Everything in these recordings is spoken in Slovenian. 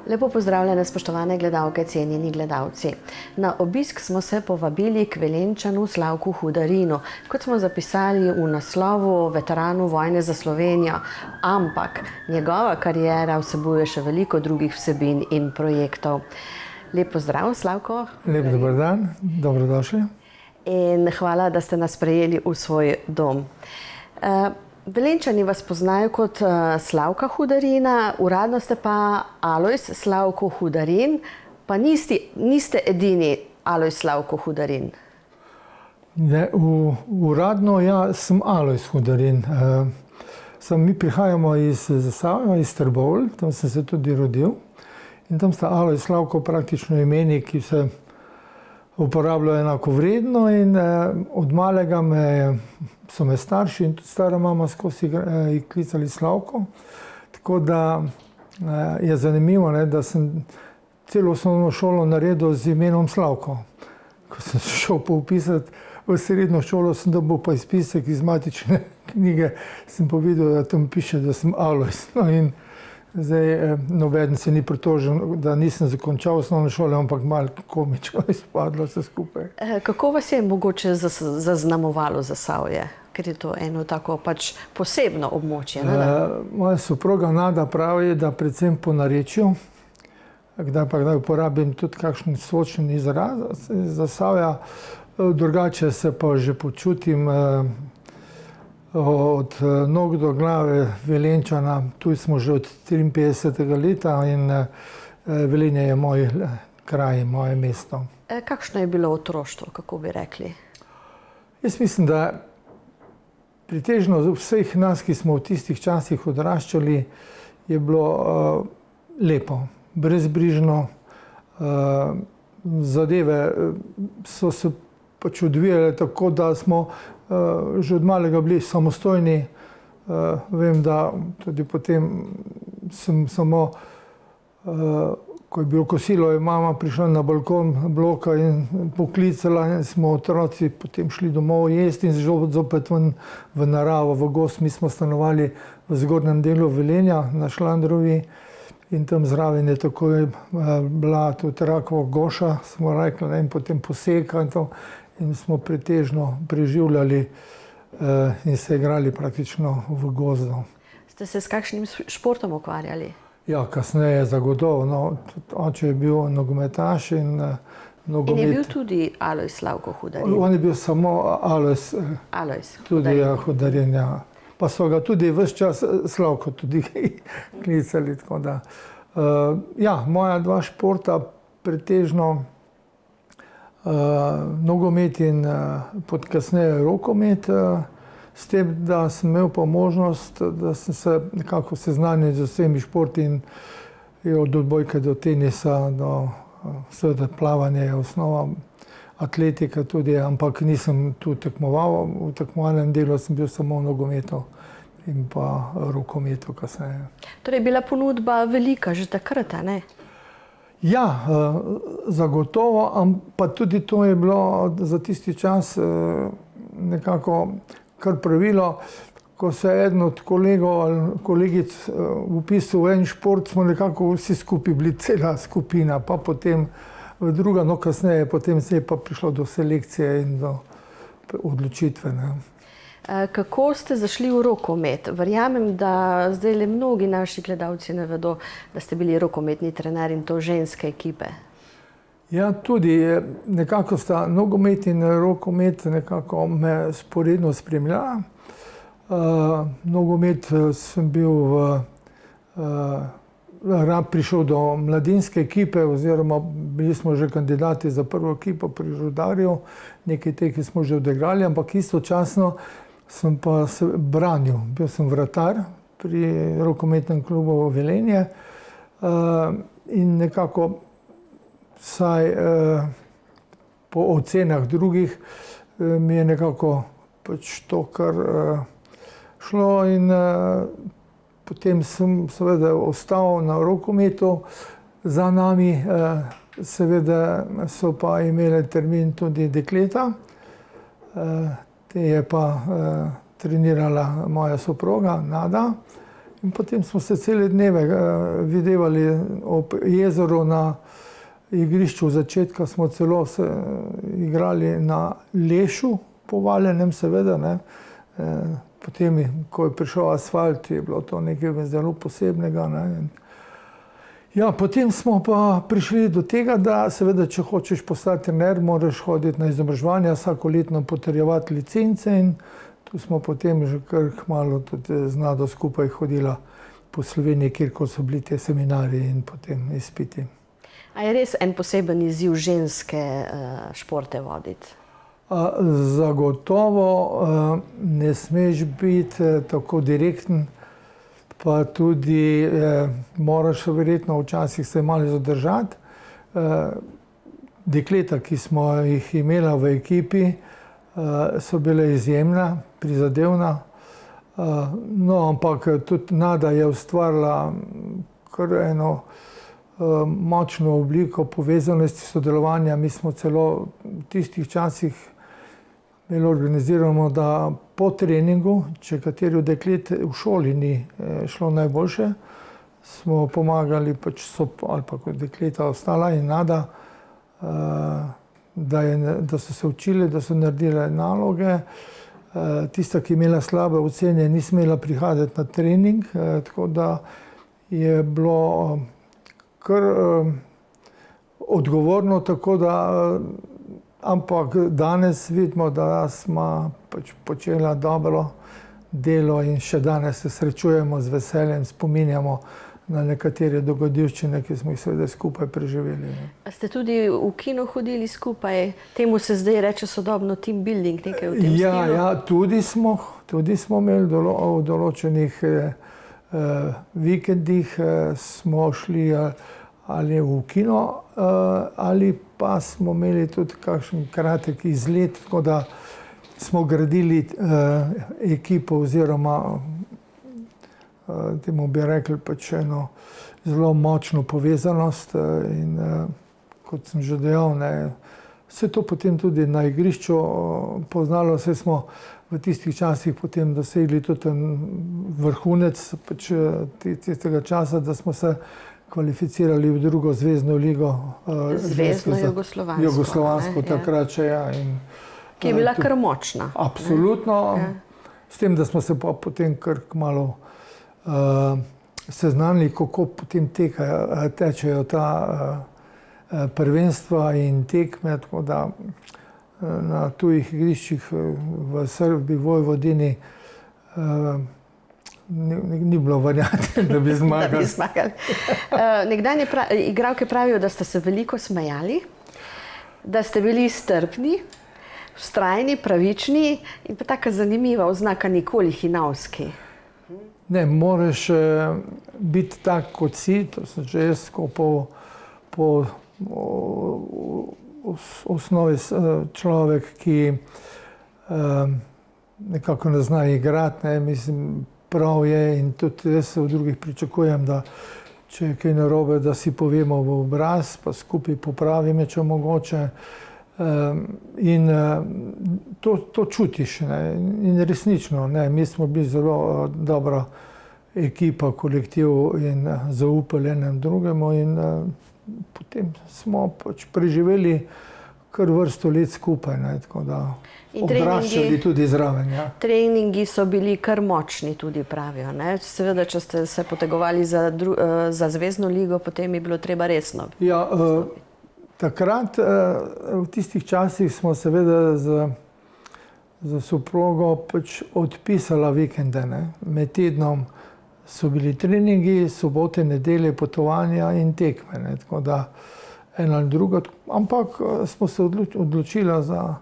Lepo pozdravljene, spoštovane gledalke, cenjeni gledalci. Na obisk smo se povabili k Velenjčanu Slavku Hudarinu, kot smo zapisali v naslovu, veteranu vojne za Slovenijo, ampak njegova kariera vsebuje še veliko drugih vsebin in projektov. Lep pozdrav, Slavko. Lep dober dan, dobrodošli. In hvala, da ste nas sprejeli v svoj dom. Velenjčani vas poznajo kot Slavka Hudarina, uradno ste pa Alojz Slavko Hudarin, pa niste edini Alojz Slavko Hudarin. Ne, uradno sem Alojz Hudarin. Mi prihajamo iz Zasavja, iz Trbovelj, tam sem se tudi rodil. In tam sta Alojz Slavko praktično imeni, ki se uporabljajo enako vredno, in od malega so me starši in tudi stara mama skozi klicali Slavko. Tako da je zanimivo, da sem celo osnovno šolo naredil z imenom Slavko. Ko sem se šel poupisati v srednjo šolo, sem dobil pa izpisek iz matične knjige, sem povedal, da tam piše, da sem Alojz. No, in zdaj nobeden se ni pritožil, da nisem zakončal osnovne šole, ampak malo komično izpadlo vse skupaj. Kako vas je mogoče zaznamovalo Zasavje? Ker je to eno tako pač posebno območje. Moja soproga Nada pravi, da predvsem po narečju, kdaj uporabim tudi kakšen sočen izraz Zasavja, drugače se pa že počutim od nog do glave Velenjčana. Tu smo že od 53. leta in Velenje je moj kraj, moje mesto. Kakšno je bilo otroštvo, kako bi rekli? Jaz mislim, da pretežno vseh nas, ki smo v tistih časih odraščali, je bilo lepo, brezbrižno. Zadeve so se pač odvijale tako, da smo že od malega bili samostojni. Vem, da tudi potem sem samo, ko je bilo kosilo, je mama prišla na balkon bloka in poklicala, in smo otroci potem šli domov jesti in zopet ven v naravo, v gozd. Mi smo stanovali v zgornjem delu Velenja na Šlandrovi in tam zraven je takoj bila tudi rakova goša, smo rekli, in potem poseka in to. In smo pretežno preživljali in se igrali praktično v gozdu. Ste se s kakšnim športom ukvarjali? Ja, kasneje zagotovo. No, oče je bil nogometaš in nogomet. In je bil tudi Alojz Slavko Hudarin? On je bil samo Alojz Hudarin, ja. Pa so ga tudi ves čas Slavko tudi klicali. Tako da. Ja, moja dva športa pretežno nogomet in kasneje rokomet, s tem, da sem imel pa možnost, da sem se nekako seznanil z vsemi športi in od odbojke do tenisa, do seveda plavanja je osnova, atletika tudi, ampak nisem tu tekmoval. V tekmovalnem delu sem bil samo v nogometu in pa rokometu kasneje. Torej je bila ponudba velika že takrat, ne? Ja, zagotovo, pa tudi to je bilo za tisti čas nekako kar pravilo. Ko se je eden od kolegov ali kolegic vpisal v en šport, smo nekako vsi skupaj bili cela skupina, pa potem v druga, no kasneje, potem se je pa prišlo do selekcije in do odločitve. Kako ste zašli v rokomet? Verjamem, da zdaj le mnogi naši gledalci ne vedo, da ste bili rokometni trener in to ženske ekipe. Ja, tudi nekako sta nogomet in rokomet nekako me sporedno spremljala. Nogomet sem bil prišel do mladinske ekipe, oziroma bili smo že kandidati za prvo ekipo pri Rudarju. Nekaj teh smo že odigrali, ampak istočasno sem pa se branil. Bil sem vratar pri rokometnem klubu Velenje in nekako vsaj po ocenah drugih mi je nekako pač to kar šlo in potem sem seveda ostal na rokometu. Za nami seveda so pa imeli termin tudi dekleta. Te je pa trenirala moja soproga Nada. In potem smo se cele dneve videvali ob jezeru na igrišču. V začetku smo celo se igrali na lešu, povaljenem seveda, ne. Potem, ko je prišel asfalt, je bilo to nekaj zelo posebnega, ne. Ja, potem smo pa prišli do tega, da seveda, če hočeš postati trener, moraš hoditi na izobraževanja, vsakoletno potrjevati licence in tu smo potem že kar kmalu tudi z Nado skupaj hodila po Sloveniji, kjer so bili te seminarji in potem izpiti. A je res en poseben izziv ženske športe voditi? Zagotovo ne smeš biti tako direkten, pa tudi moraš verjetno včasih se malo zadržati. Dekleta, ki smo jih imela v ekipi, so bile izjemna, prizadevna. No, ampak tudi Nada je ustvarila kar eno močno obliko povezanosti, sodelovanja. Mi smo celo v tistih časih imeli organizirano, da po treningu, če kateri od deklet v šoli ni šlo najboljše, smo pomagali, ali pa kot dekleta ostala in Nada, da so se učili, da so naredile naloge. Tista, ki je imela slabe ocene, ni smela prihajati na trening, tako da je bilo kar odgovorno, tako da, ampak danes vidimo, da smo počela dobro delo in še danes se srečujemo z veseljem, spominjamo na nekatere dogodivščine, ki smo jih seveda skupaj preživeli. A ste tudi v kino hodili skupaj? Temu se zdaj reče sodobno team building, nekaj v tem stilu? Ja, tudi smo imeli v določenih vikendih smo šli ali v kino, ali pa smo imeli tudi kakšen kratek izlet, tako da smo gradili ekipo oziroma temu bi rekli eno zelo močno povezanost in kot sem že dejal, se to potem tudi na igrišču poznalo, saj smo v tistih časih potem dosegli tudi vrhunec tistega časa, da smo se kvalificirali v drugo zvezno ligo. Zvezno jugoslovansko takrat še, ja. Ki je bila kar močna. Absolutno. S tem, da smo se pa potem kar kmalu seznanili, kako potem tečejo ta prvenstva in tekme, tako da na tujih igriščih v Srbiji, Vojvodini ni bilo variante, da bi zmagali. Nekdanje igralke pravijo, da ste se veliko smejali, da ste bili strpni, vztrajni, pravični in pa taka zanimiva oznaka nikoli hinavski. Ne, moraš biti tak, kot si, to sem že jaz po osnovi človek, ki nekako ne zna igrati, mislim, prav je in tudi jaz se od drugih pričakujem, da če je kaj narobe, da si povemo v obraz, pa skupaj popravimo, če mogoče. In to čutiš, in resnično, mi smo bili zelo dobra ekipa, kolektiv in zaupali enem drugemu in potem smo preživeli kar vrsto let skupaj, tako da odraščali tudi zraven. Treningi so bili kar močni tudi, pravijo. Seveda, če ste se potegovali za zvezno ligo, potem je bilo treba resno. Ja, takrat, v tistih časih smo seveda za soprogo odpisala vikende. Med tednom so bili treningi, sobote, nedelje, potovanja in tekme. Tako da ena ali druga, ampak smo se odločili za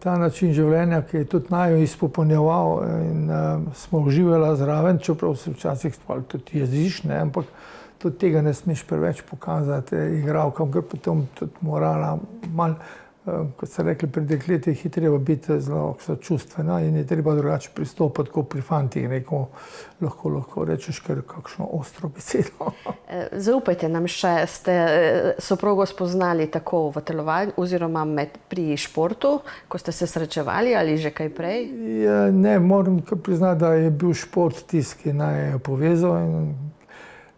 ta način življenja, ki je tudi naju izpopolnjeval in smo uživali zraven, čeprav se včasih tudi jeziš, ampak tudi tega ne smeš preveč pokazati igralkam, ker potem tudi morala kot ste rekli, pri dekletih je treba biti zelo čustvena in je treba drugače pristopiti kot pri fantih. Lahko rečeš kar kakšno ostro besedo. Zaupajte nam še, ste soprogo spoznali tako v telovanju oziroma pri športu, ko ste se srečevali ali že kaj prej? Ne, moram priznati, da je bil šport tisti, ki naj je povezal.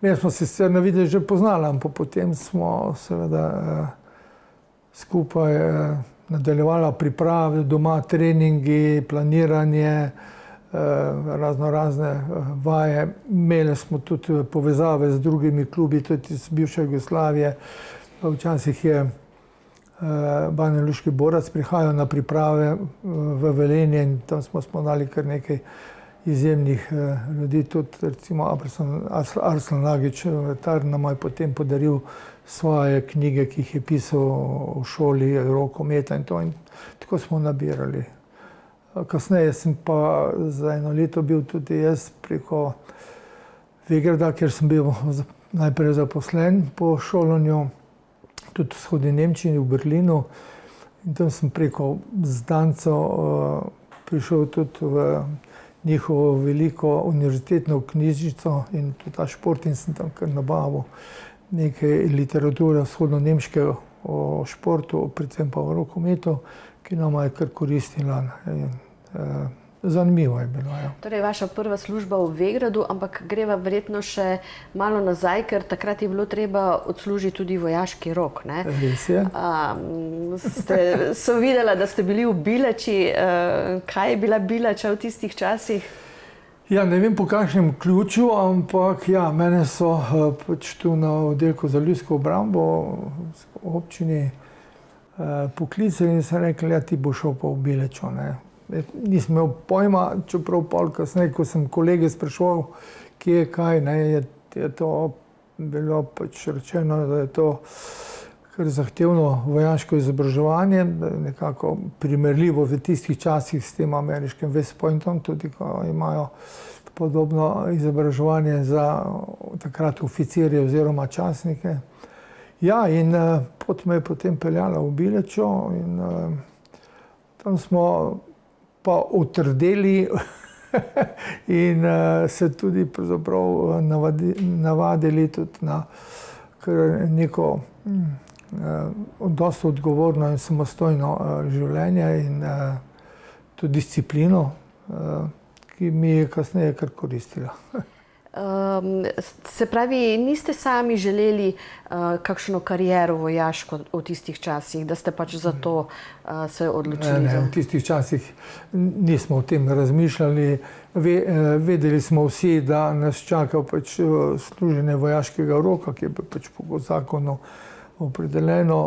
Mi smo se sicer na videz že poznali, ampak potem smo seveda skupaj nadaljevala priprave, doma treningi, planiranje, razne vaje. Imeli smo tudi povezave z drugimi klubi, tudi iz bivše Jugoslavije. Včasih je Banjaluški Borac prihajal na priprave v Velenje in tam smo spoznali kar nekaj izjemnih ljudi, tudi recimo Arslan Nagić, vratar, nam je potem podaril svoje knjige, ki jih je pisal v šoli rokometa in to. In tako smo nabirali. Kasneje sem pa za eno leto bil tudi jaz preko Vegrada, kjer sem bil najprej zaposlen po šolanju, tudi v vzhodni Nemčiji, v Berlinu. In tam sem preko znancev prišel tudi v njihovo veliko univerzitetno knjižnico in tudi ta šport in sem tam kar nabavil nekaj literature vzhodno-nemške o športu, predvsem pa o rokometu, ki nama je kar koristila. Zanimivo je bilo. Ja. Torej, vaša prva služba v Vegradu, ampak greva verjetno še malo nazaj, ker takrat je bilo treba odslužiti tudi vojaški rok, ne? Res je. Sem videla, da ste bili v Bileči. Kaj je bila Bilača v tistih časih? Ja, ne vem po kakšnem ključu, ampak ja, mene so pač tu na oddelku za ljudsko obrambo v občini poklicali in so rekli, ja, ti bo šel pa v Bilečo, ne. Nisem imel pojma, čeprav pol kasneje, ko sem kolege spraševal, kje je kaj, ne, je to bilo pač rečeno, da je to kar zahtevno vojaško izobraževanje, nekako primerljivo v tistih časih s tem ameriškim West Pointom, tudi ko imajo podobno izobraževanje za takrat oficirje oziroma častnike. Ja, in pot me je potem peljala v Bilečo in tam smo pa utrdeli in se tudi pravzaprav navadili tudi na neko dosti odgovorno in samostojno življenje in to disciplino, ki mi je kasneje kar koristila. Se pravi, niste sami želeli kakšno kariero vojaško v tistih časih, da ste pač za to se odločili? Ne, v tistih časih nismo o tem razmišljali. Vedeli smo vsi, da nas čaka pač služenje vojaškega roka, ki je pač po zakonu opredeljeno.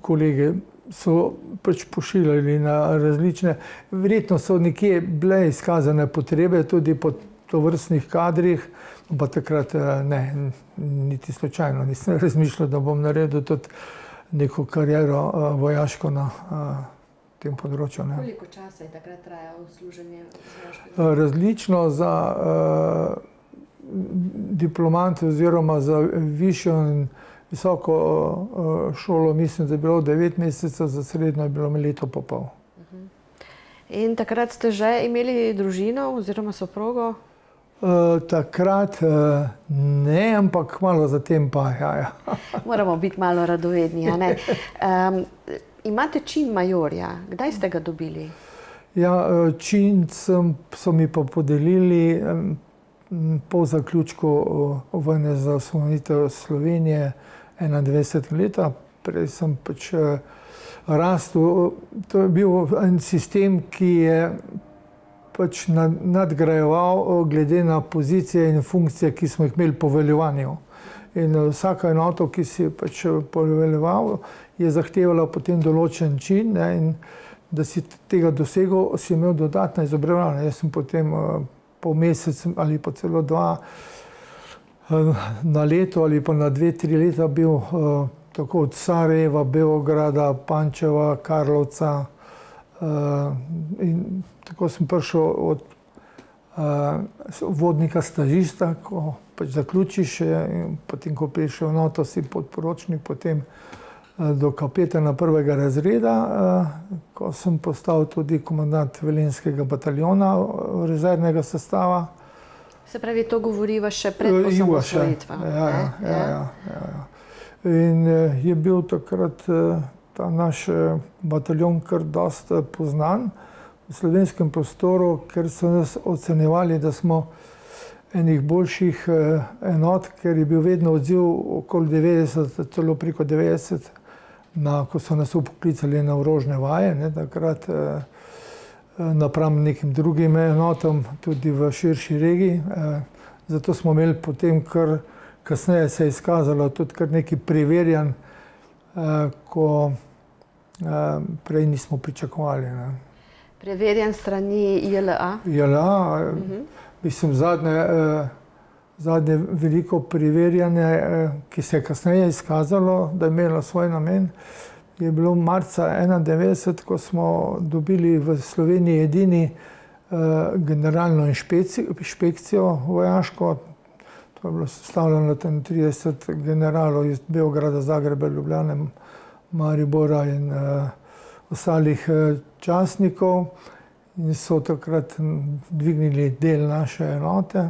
Kolege so pač pošiljali na različne, verjetno so nekje bile izkazane potrebe tudi po tovrstnih kadrih, pa takrat ne, niti slučajno nisem razmišljal, da bom naredil tudi neko kariero vojaško na tem področju. Ne. Koliko časa je takrat trajalo služenje vojaškega? Različno za diplomante oziroma za višjo in visoko šolo, mislim, da je bilo 9 mesecev, za srednjo je bilo leto pa pol. In takrat ste že imeli družino oziroma soprogo? Takrat ne, ampak malo zatem pa, ja. Moramo biti malo radovedni, a ne? Imate čin majorja. Kdaj ste ga dobili? Ja, čin so mi pa podelili po zaključku vojne za osvoboditev Slovenije 21 leta. Prej sem pač rastel. To je bil en sistem, ki je pač nadgrajeval glede na pozicije in funkcije, ki smo jih imeli po veljevanju. In vsaka enota, ki si je pač poveljeval, je zahtevala potem določen čin, ne, in da si tega dosegel, si imel dodatna izobraževanja. Jaz sem potem po mesec ali pa celo 2 na leto ali pa na 2-3 leta bil tako od Sarajeva, Beograda, Pančeva, Karlovca. In tako sem prišel od vodnika stažista, ko pač zaključiš, in potem, ko prideš v noto, si podporočnik, potem do kapetana prvega razreda, ko sem postal tudi komandant velenjskega bataljona rezervnega sestava. Se pravi, to govoriva še pred osamosvojitvami. Ja. In je bil takrat ta naš bataljon kar dosta poznan v slovenskem prostoru, ker so nas ocenjevali, da smo enih boljših enot, ker je bil vedno odziv okoli 90, celo preko 90, ko so nas upoklicali na orožne vaje, takrat napram nekim drugim enotam, tudi v širši regiji. Zato smo imeli potem, kar kasneje se je izkazalo, tudi kar nekaj preverjanj, ko prej nismo pričakovali. Preverjan strani JLA? JLA, mislim, zadnje veliko preverjanje, ki se je kasneje izkazalo, da je imelo svoj namen, je bilo marca 1991, ko smo dobili v Sloveniji edini generalno inšpekcijo vojaško. To je bilo sestavljeno 30 generalov iz Beograda, Zagreba, Ljubljane, Maribora in ostalih častnikov in so takrat dvignili del naše enote.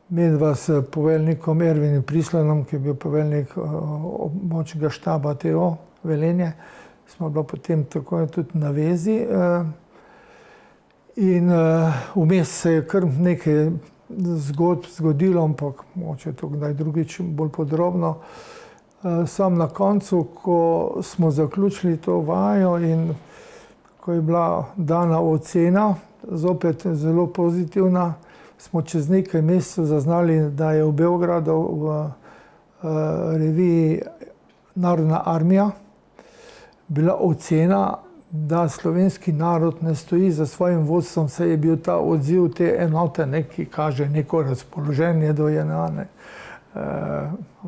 Medva s poveljnikom Ervinom Prislanom, ki je bil poveljnik območnega štaba TO Velenje, smo bila potem takoj tudi na vezi. In vmes se je kar nekaj zgodb zgodilo, ampak mogoče to kdaj drugič bolj podrobno. Sam na koncu, ko smo zaključili to vajo in ko je bila dana ocena, zopet zelo pozitivna, smo čez nekaj mesecev zaznali, da je v Beogradu v reviji Narodna armija bila ocena, da slovenski narod ne stoji za svojim vodstvom, saj je bil ta odziv te enote, ki kaže neko razpoloženje do JNA.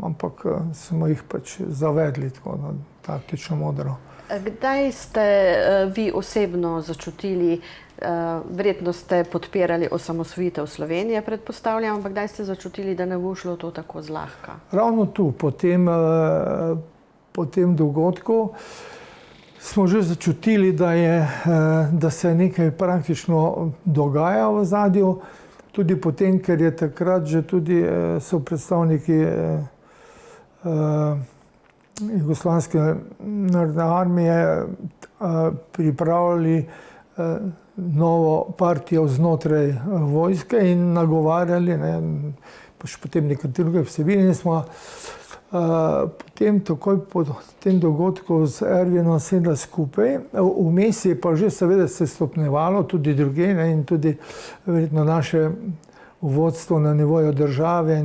Ampak smo jih pač zavedli tako taktično modro. Kdaj ste vi osebno začutili, verjetno ste podpirali osamosvojitev Slovenije, predpostavljam, ampak kdaj ste začutili, da ne bo šlo to tako zlahka? Ravno tu, po tem dogodku, smo že začutili, da se nekaj praktično dogaja v ozadju. Tudi potem, ker je takrat že tudi so predstavniki Jugoslovanske narodne armije pripravljali novo partijo znotraj vojske in nagovarjali, potem nekatere druge vsebine. Smo potem takoj po tem dogodku z Ervinom sedla skupaj. Vmes je pa že seveda se stopnjevalo tudi druge in tudi verjetno naše vodstvo na nivoju države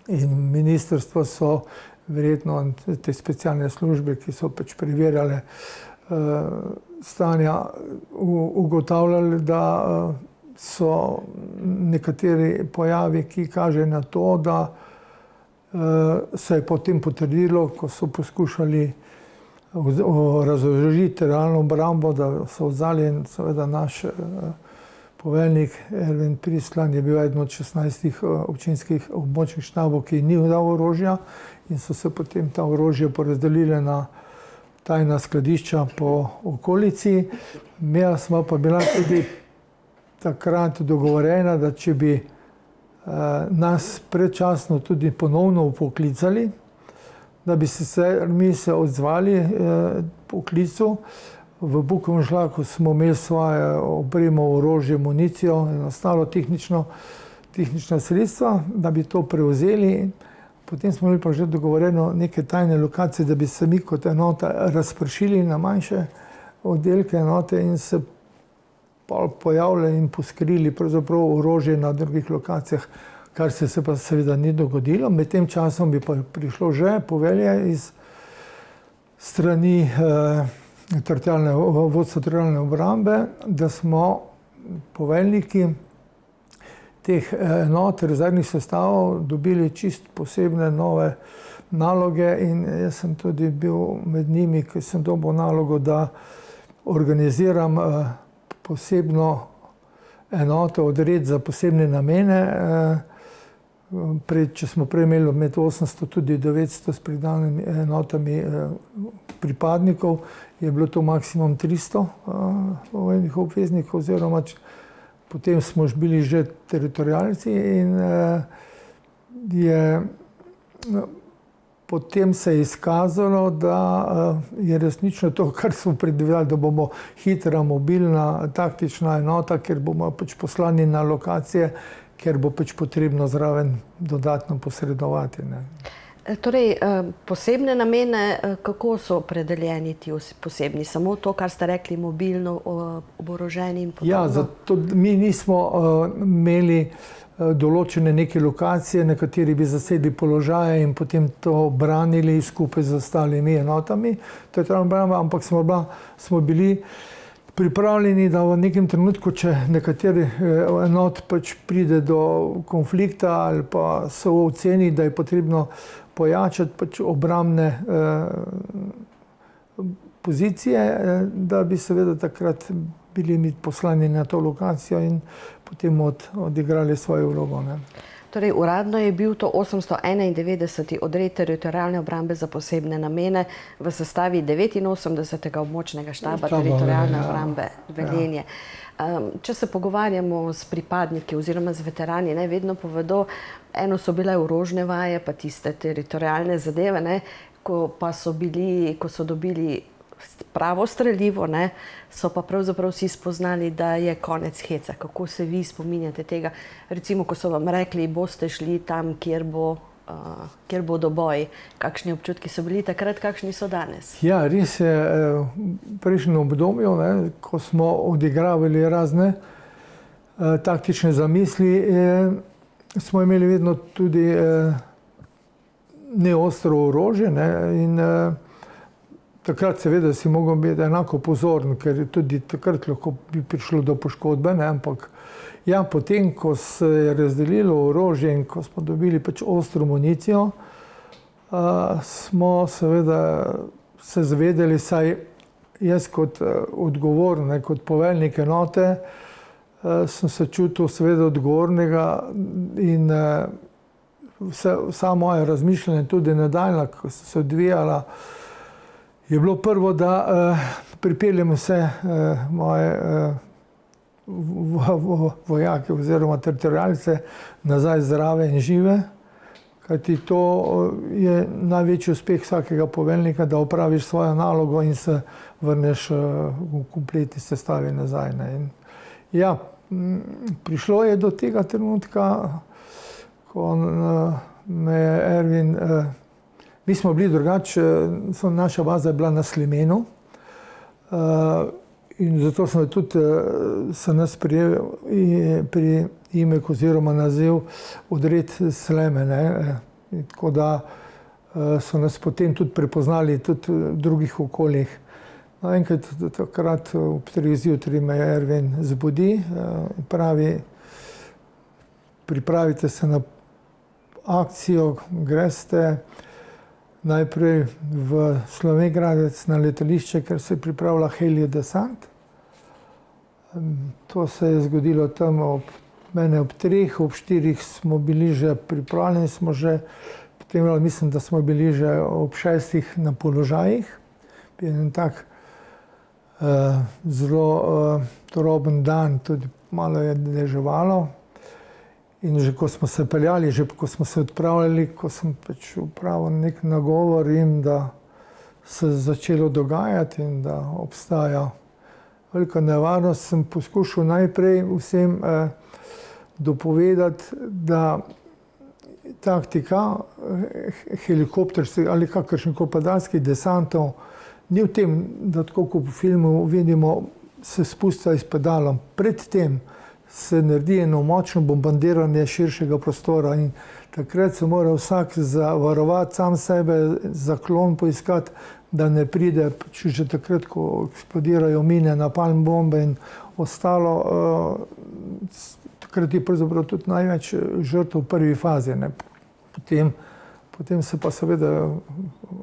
in ministrstvo so verjetno te specialne službe, ki so pač preverjale stanja, ugotavljali, da so nekateri pojavi, ki kažejo na to, da se je potem potrdilo, ko so poskušali razorožiti realno obrambo, da so vzeli in seveda naš poveljnik Ervin Prislan je bil eden od 16 občinskih območnih štabov, ki ni dal orožja in so se potem ta orožje porazdelile na tajna skladišča po okolici. Imela smo pa bila tudi takrat dogovorjena, da če bi nas predčasno tudi ponovno upoklicali, da bi mi se odzvali poklicu. V Bukovžlaku smo imeli svoje opremo, orožje, municijo in ostalo tehnična sredstva, da bi to prevzeli. Potem smo imeli pa že dogovorjeno neke tajne lokacije, da bi se mi kot enota razpršili na manjše oddelke enote in se pojavljali in poskrili pravzaprav orožje na drugih lokacijah, kar se pa seveda ni dogodilo. Med tem časom bi pa prišlo že povelje iz strani vodstva teritorialne obrambe, da smo poveljniki teh enot, rezervnih sestavov dobili čist posebne nove naloge in jaz sem tudi bil med njimi, ki sem dobil nalogo, da organiziram posebno enoto, odred za posebne namene Če smo prej imeli med 800 tudi 900 s pridanimi enotami pripadnikov, je bilo to maksimum 300 vojnih obveznikov, oziroma potem smo bili že teritorialci in potem se je izkazalo, da je resnično to, kar smo predvidevali, da bomo hitra, mobilna, taktična enota, ker bomo pač poslani na lokacije, ker bo pač potrebno zraven dodatno posredovati. Ne. Torej, posebne namene, kako so opredeljeni ti posebni? Samo to, kar ste rekli, mobilno oboroženi in podobno? Ja, zato mi nismo imeli določene neke lokacije, na kateri bi zasedli položaje in potem to branili skupaj z ostalimi enotami, ampak smo bili pripravljeni, da v nekem trenutku, če nekateri enot pač pride do konflikta ali pa so oceni, da je potrebno pojačati pač obrambne pozicije, da bi seveda takrat bili mi poslani na to lokacijo in potem odigrali svojo vlogo. Ne. Torej, uradno je bil to 891. odred teritorialne obrambe za posebne namene v sestavi 89. območnega štaba teritorialne obrambe Velenje. Če se pogovarjamo s pripadniki oziroma z veterani, ne, vedno povedo, eno so bile orožne vaje, pa tiste teritorialne zadeve, ne, ko so dobili pravo strelivo, ne, so pa pravzaprav vsi spoznali, da je konec heca. Kako se vi spominjate tega? Recimo, ko so vam rekli, boste šli tam, kjer bodo boji. Kakšni občutki so bili takrat, kakšni so danes? Ja, res je, v prejšnjem obdobju, ne, ko smo odigravali razne taktične zamisli, smo imeli vedno tudi neostro orožje, ne, in takrat seveda si mogel biti enako pozoren, ker tudi takrat lahko bi prišlo do poškodbe, ne, ampak ja, potem, ko se je razdelilo orožje in ko smo dobili pač ostro municijo, smo seveda se zavedali, saj jaz kot odgovoren, kot poveljnik enote, sem se čutil seveda odgovornega in vsa moja razmišljanja, tudi nadaljnja, ko so se odvijala, je bilo prvo, da pripeljem vse moje vojake oziroma teritorialce nazaj zdrave in žive, kajti to je največji uspeh vsakega poveljnika, da opraviš svojo nalogo in se vrneš v kompletni sestavi nazaj. Ne. In ja, prišlo je do tega trenutka, ko me je Ervin, mi smo bili drugače, naša baza je bila na Slimenu in zato smo tudi se nas pri imek oziroma naziv odred Sleme. Tako da so nas potem tudi prepoznali tudi v drugih okoljih. No, enkrat takrat ob 3 zjutraj me Ervin zbudi in pravi, pripravite se na akcijo, greste najprej v Slovenj Gradec na letališče, ker se je pripravila heliodesant. To se je zgodilo tam ob 3, ob 4 smo bili že pripravljeni, potem mislim, da smo bili že ob 6 na položajih. En tak zelo turoben dan, tudi malo je deževalo. In že ko smo se peljali, že ko smo se odpravljali, ko sem pač upravil nek nagovor jim, da se je začelo dogajati in da obstaja velika nevarnost, sem poskušal najprej vsem dopovedati, da taktika helikopterskih ali kakršnikoli padalskih desantov ni v tem, da tako kot v filmu vidimo, se spušča iz pedalom. Predtem se naredi eno močno bombardiranje širšega prostora in takrat se mora vsak zavarovati sam sebe, zaklon poiskati, da ne pride, že takrat, ko eksplodirajo mine, napalm bombe in ostalo, takrat je pravzaprav tudi največ žrtev v prvi fazi. Ne. Potem se pa seveda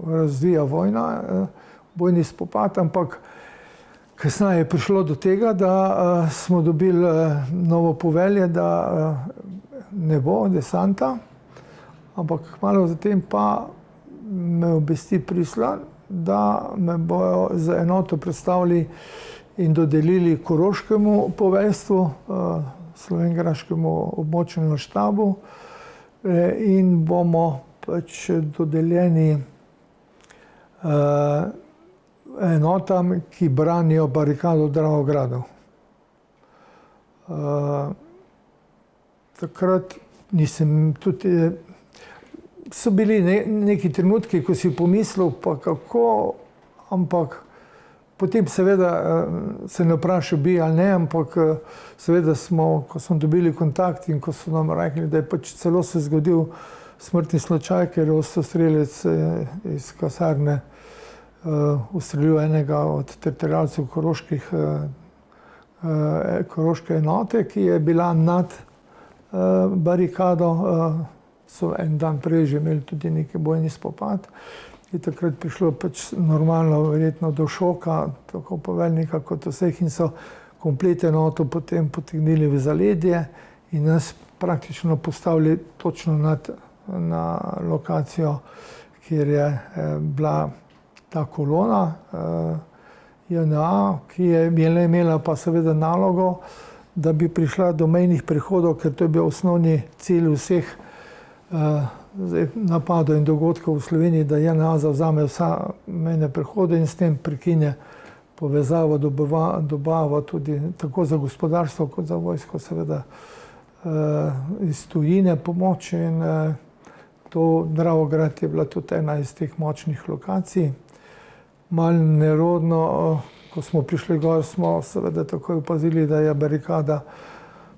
razvija vojna, bojni spopad, ampak kasneje je prišlo do tega, da smo dobili novo povelje, da ne bo desanta ampak malo zatem pa me obvesti prisla, da me bojo za enoto predstavili in dodelili koroškemu poveljstvu, slovenjgraškemu območnemu štabu, in bomo pač dodeljeni enotam, ki branijo barikado v Dravogradu. Takrat nisem tudi, so bili neki trenutki, ko si pomislil, pa kako, ampak potem seveda se ne vprašal bi ali ne, ampak seveda smo, ko smo dobili kontakt in ko so nam rekli, da je pač celo se zgodil smrtni slučaj, ker je ostrostrelec iz kasarne ustrelil enega od teritorialcev koroške enote, ki je bila nad barikado. So en dan prej že imeli tudi neki bojni spopad. Je takrat prišlo pač normalno verjetno do šoka, tako poveljnika kot vseh, in so komplet enoto potem potegnili v zaledje in nas praktično postavili točno na lokacijo, kjer je bila ta kolona JNA, ki je imela pa seveda nalogo, da bi prišla do mejnih prehodov, ker to je bil osnovni cilj vseh napadov in dogodkov v Sloveniji, da JNA zavzame vsa mejne prehode in s tem prekine povezavo, dobavo tudi tako za gospodarstvo kot za vojsko, seveda iz tujine pomoč, in to Dravograd je bila tudi ena iz teh močnih lokacij. Malo nerodno, ko smo prišli gor, smo seveda takoj opazili, da je barikada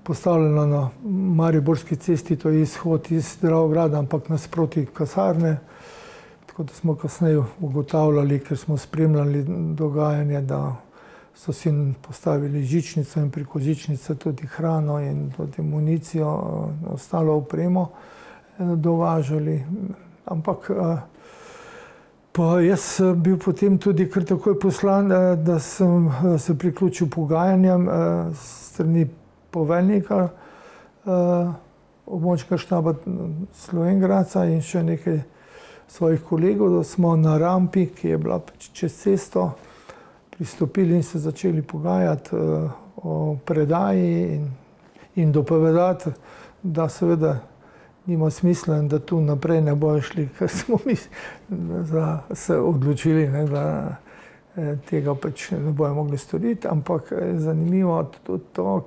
postavljena na Mariborski cesti, to je izhod iz Dravograda, ampak nasproti kasarne. Tako da smo kasneje ugotavljali, ker smo spremljali dogajanje, da so si postavili žičnico in preko žičnice tudi hrano in tudi municijo, ostalo opremo dovažali. Ampak pa jaz sem bil potem tudi kar takoj poslan, da sem se priključil pogajanjem strani poveljnika območnega štaba Slovenjgradca in še nekaj svojih kolegov, da smo na rampi, ki je bila čez cesto, pristopili in se začeli pogajati o predaji in dopovedati, da seveda nima smisla in da tu naprej ne bojo šli, ker smo mi se odločili, da tega pač ne bojo mogli storiti. Ampak je zanimivo tudi to,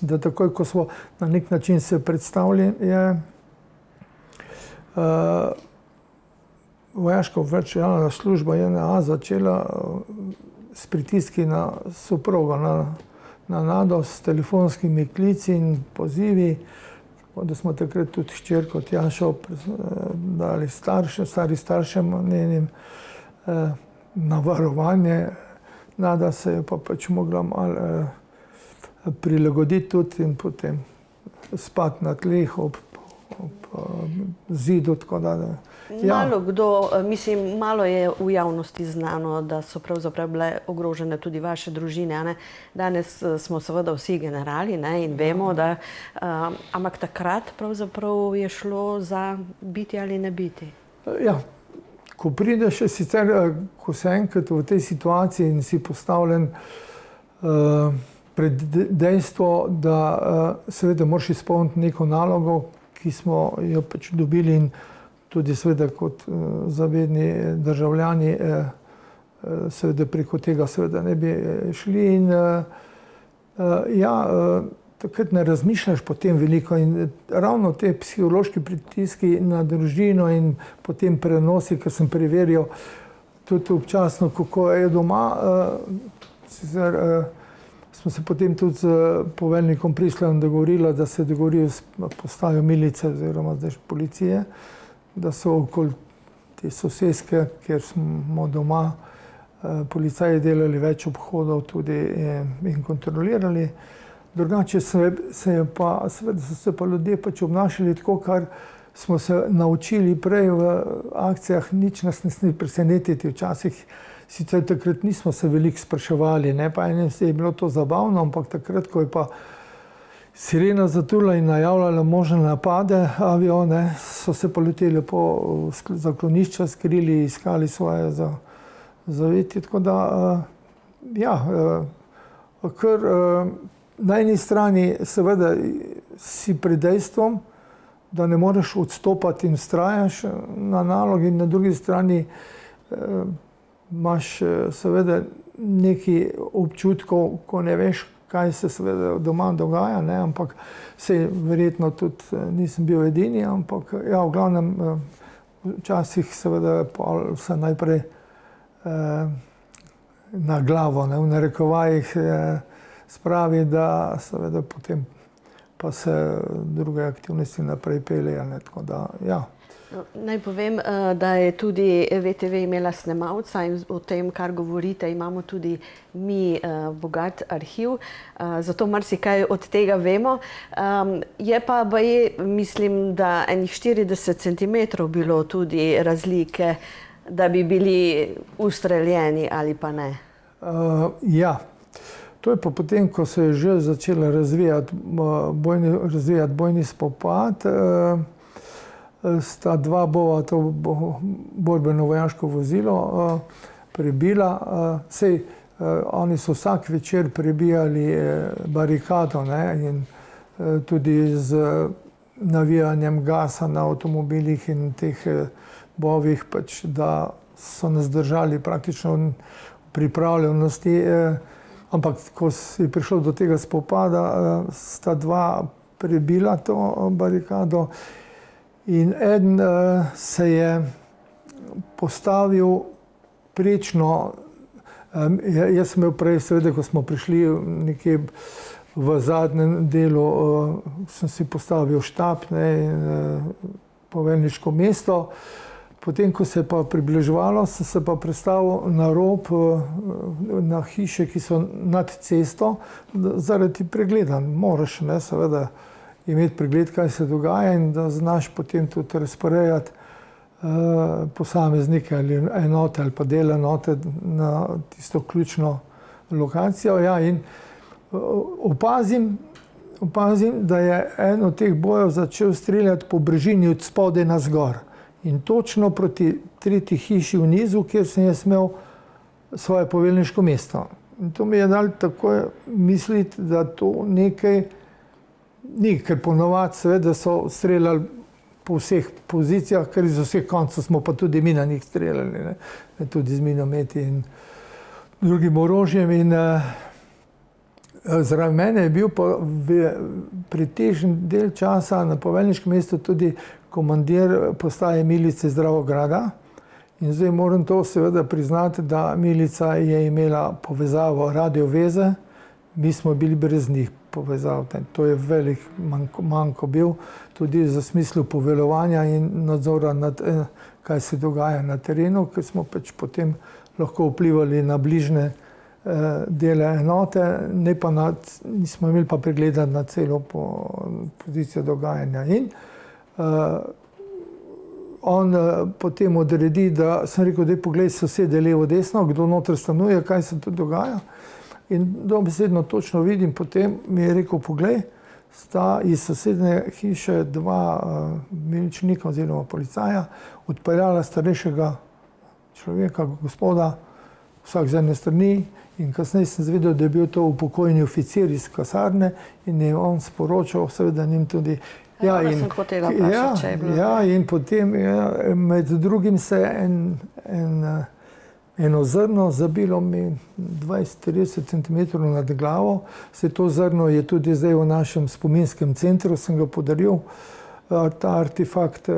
da takoj, ko smo na nek način se predstavili, je vojaška obveščevalna služba JNA začela s pritiski na soprogo, na Nado, s telefonskimi klici in pozivi, da smo takrat tudi hčerko Tjašo dali stari staršem njenim na varovanje. Nada se je pa pač mogla malo prilagoditi tudi in potem spati na tleh ob zidu, tako da. Malo kdo, mislim, malo je v javnosti znano, da so pravzaprav bile ogrožene tudi vaše družine, a ne? Danes smo seveda vsi generali, ne, in vemo, da, ampak takrat pravzaprav je šlo za biti ali ne biti. Ja, ko prideš sicer, ko si enkrat v tej situaciji in si postavljen pred dejstvo, da seveda moraš izpolniti neko nalogo, ki smo jo pač dobili, in tudi seveda kot zavedni državljani seveda preko tega seveda ne bi šli. In ja, takrat ne razmišljaš potem veliko in ravno te psihološki pritiski na družino in potem prenosi, ker sem preverjal tudi občasno, kako je doma, sicer smo se potem tudi z poveljnikom Prislom dogovorili, da se dogovorijo s postajo milice oziroma zdaj policije, da so okoli te soseske, kjer smo doma, policaji delali več obhodov tudi in kontrolirali. Drugače se je pa, seveda so se pa ljudje pač obnašali tako, kar smo se naučili prej v akcijah, nič nas ne sme presenetiti. Včasih sicer takrat nismo se veliko spraševali, ne, pa enim se je bilo to zabavno, ampak takrat, ko je pa sirena zatula in najavljala možne napade, avione, so se poleteli po zaklonišča, skrili, iskali svoje zavetje. Tako da, kar na eni strani seveda si pred dejstvom, da ne moreš odstopati in vztrajaš na nalogi, na drugi strani imaš seveda nekaj občutkov, ko ne veš, kaj se seveda doma dogaja, ne? Ampak sej verjetno tudi nisem bil edini, ampak ja, v glavnem včasih seveda se najprej na glavo, ne, v narekovajih spravi, da seveda potem pa se druge aktivnosti naprej peljejo, ne, tako da, ja. Naj povem, da je tudi VTV imela snemalca in o tem, kar govorite, imamo tudi mi bogat arhiv, zato marsikaj od tega vemo. Je pa mislim, da enih 40 centimetrov bilo tudi razlike, da bi bili ustreljeni ali pa ne. Ja, to je pa potem, ko se je že začela razvijati bojni spopad, sta dva bova to borbeno vojaško vozilo prebila. Sej, oni so vsak večer prebijali barikado, ne, in tudi z navijanjem gasa na avtomobilih in teh bovih, pač, da so nas držali praktično v pripravljenosti. Ampak, ko je prišlo do tega spopada, sta dva prebila to barikado. In eden se je postavil prečno, jaz sem imel prej, seveda, ko smo prišli nekje v zadnjem delu, sem si postavil štab, ne, poveljniško mesto. Potem, ko se je pa približevalo, sem se pa prestavil na rob, na hiše, ki so nad cesto, zaradi pregleda. Moraš, ne, seveda, imeti pregled, kaj se dogaja in da znaš potem tudi razporejati posameznike ali enote ali pa del enote na tisto ključno lokacijo. Ja, in opazim, da je en od teh bojev začel streljati po brežini od spodaj na zgor. In točno proti tretji hiši v nizu, kjer sem jaz imel svoje poveljniško mesto. In to mi je dalo takoj misliti, da to nekaj ni, ker ponovadi seveda so streljali po vseh pozicijah, ker iz vseh koncev smo pa tudi mi na njih streljali, ne? Tudi z minometi in drugim orožjem. In zaradi mene je bil pa pretežen del časa na poveljniškem mestu tudi komandir postaje milice Dravograda. In zdaj moram to seveda priznati, da milica je imela povezavo radioveze, mi smo bili brez njih povezav. To je velik manko bil, tudi za smislu poveljovanja in nadzora nad, kaj se dogaja na terenu, ker smo pač potem lahko vplivali na bližnje dele enote, nismo imeli pa pregleda na celo pozicijo dogajanja. In on potem odredi, da sem rekel, da poglej sosede levo, desno, kdo noter stanuje, kaj se tu dogaja. In dobesedno točno vidim, potem mi je rekel, poglej, sta iz sosednje hiše dva miličnika oziroma policaja odpeljala starejšega človeka, gospoda, vsak z ene strani. In kasneje sem zvedel, da je bil to upokojeni oficir iz kasarne in je on sporočal, seveda njim tudi. Ja, sem hotela vprašati, če je bilo. Ja, in potem med drugim se je eno zrno zabilo mi 20-30 cm nad glavo. To zrno je tudi zdaj v našem spominskem centru, sem ga podaril, ta artefakt.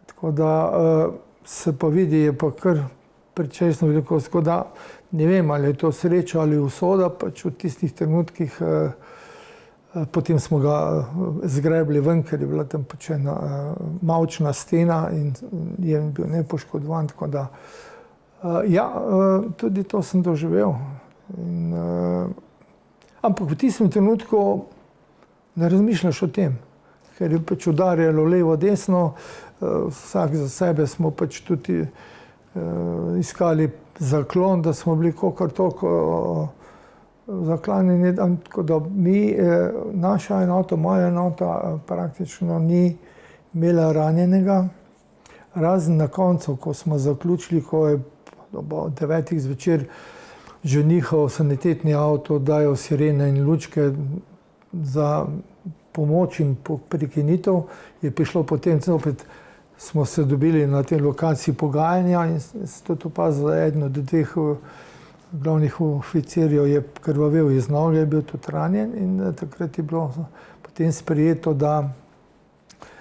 Tako da se pa vidi, je pa kar prečasno velikost. Tako da ne vem, ali je to sreča ali usoda, pač v tistih trenutkih. Potem smo ga zgrebli ven, ker je bila tam pač ena mavčna stena in je bil nepoškodovan. Tako da, ja, tudi to sem doživel. Ampak v tistem trenutku ne razmišljaš o tem, ker je pač udarjalo levo, desno, vsak za sebe smo pač tudi iskali zaklon, da smo bili kakor toliko zaklanjeni, tako da mi, naša enota, moja enota praktično ni imela ranjenega, razen na koncu, ko smo zaključili, ko je ob 9. zvečer že njihov sanitetni avto dajal sirene in lučke za pomoč in prekinitev, je prišlo potem zopet, smo se dobili na tej lokaciji pogajanja in se tudi opazil, da eden od dveh glavnih oficirjev je krvavel iz noge, je bil tudi ranjen in takrat je bilo potem sprejeto, da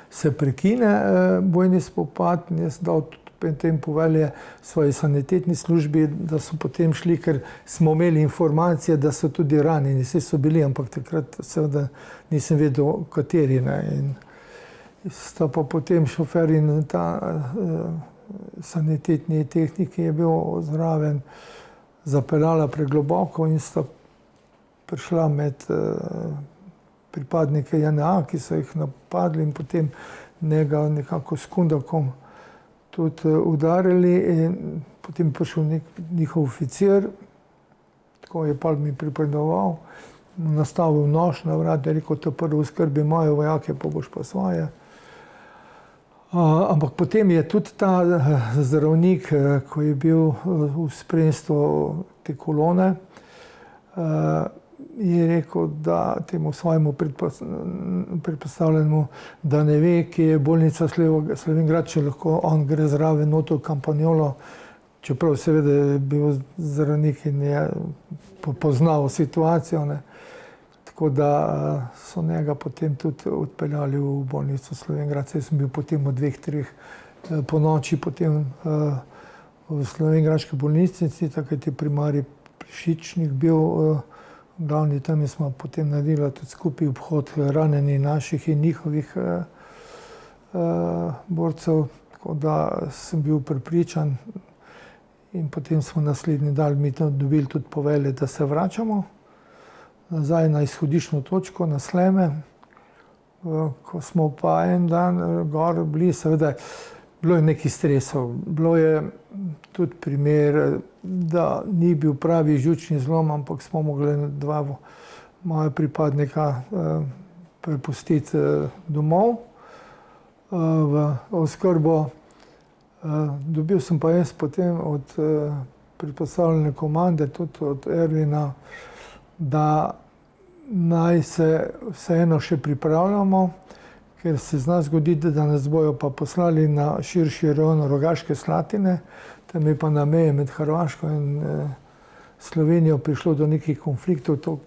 se prekine bojni spopad. Jaz dal tudi potem povelje svoji sanitetni službi, da so potem šli, ker smo imeli informacije, da so tudi ranjeni. Vsi so bili, ampak takrat seveda nisem vedel, kateri. In sta pa potem šofer in ta sanitetni tehnik je bil zraven, zapeljala pregloboko in sta prišla med pripadnike JNA, ki so jih napadli in potem njega nekako s kundakom tudi udarili in potem prišel njihov oficir, tako je pa mi pripovedoval, nastavil nož na vrat, je rekel, to prvo skrbi moje vojake, pa boš pa svoje. Ampak potem je tudi ta zdravnik, ko je bil v spremstvu te kolone, je rekel, da temu svojemu predpostavljenemu, da ne ve, kje je bolnica Slovenj Gradec, če lahko on gre zraven noto Campagnolo, čeprav seveda je bil zdravnik in je poznal situacijo. Tako da so njega potem tudi odpeljali v bolnico Slovenj Gradec. Jaz sem bil potem od 2-3 po noči potem v slovenjgraški bolnišnici, takrat je primarij Šičnik bil glavni, tam smo potem naredili tudi skupaj obhod ranjenih naših in njihovih borcev, tako da sem bil prepričan in potem smo naslednji dan mi dobili tudi povelje, da se vračamo nazaj na izhodiščno točko, na Sleme. Ko smo pa en dan gor bili, seveda bilo je nekaj stresov. Bilo je tudi primer, da ni bil pravi žučni zlom, ampak smo mogli 2 moja pripadnika prepustiti domov v oskrbo. Dobil sem pa jaz potem od predpostavljene komande, tudi od Ervina, da naj se vseeno še pripravljamo, ker se zna zgoditi, da nas bojo pa poslali na širši rajon Rogaške Slatine, tam je pa na meji med Hrvaško in Slovenijo prišlo do nekih konfliktov. To,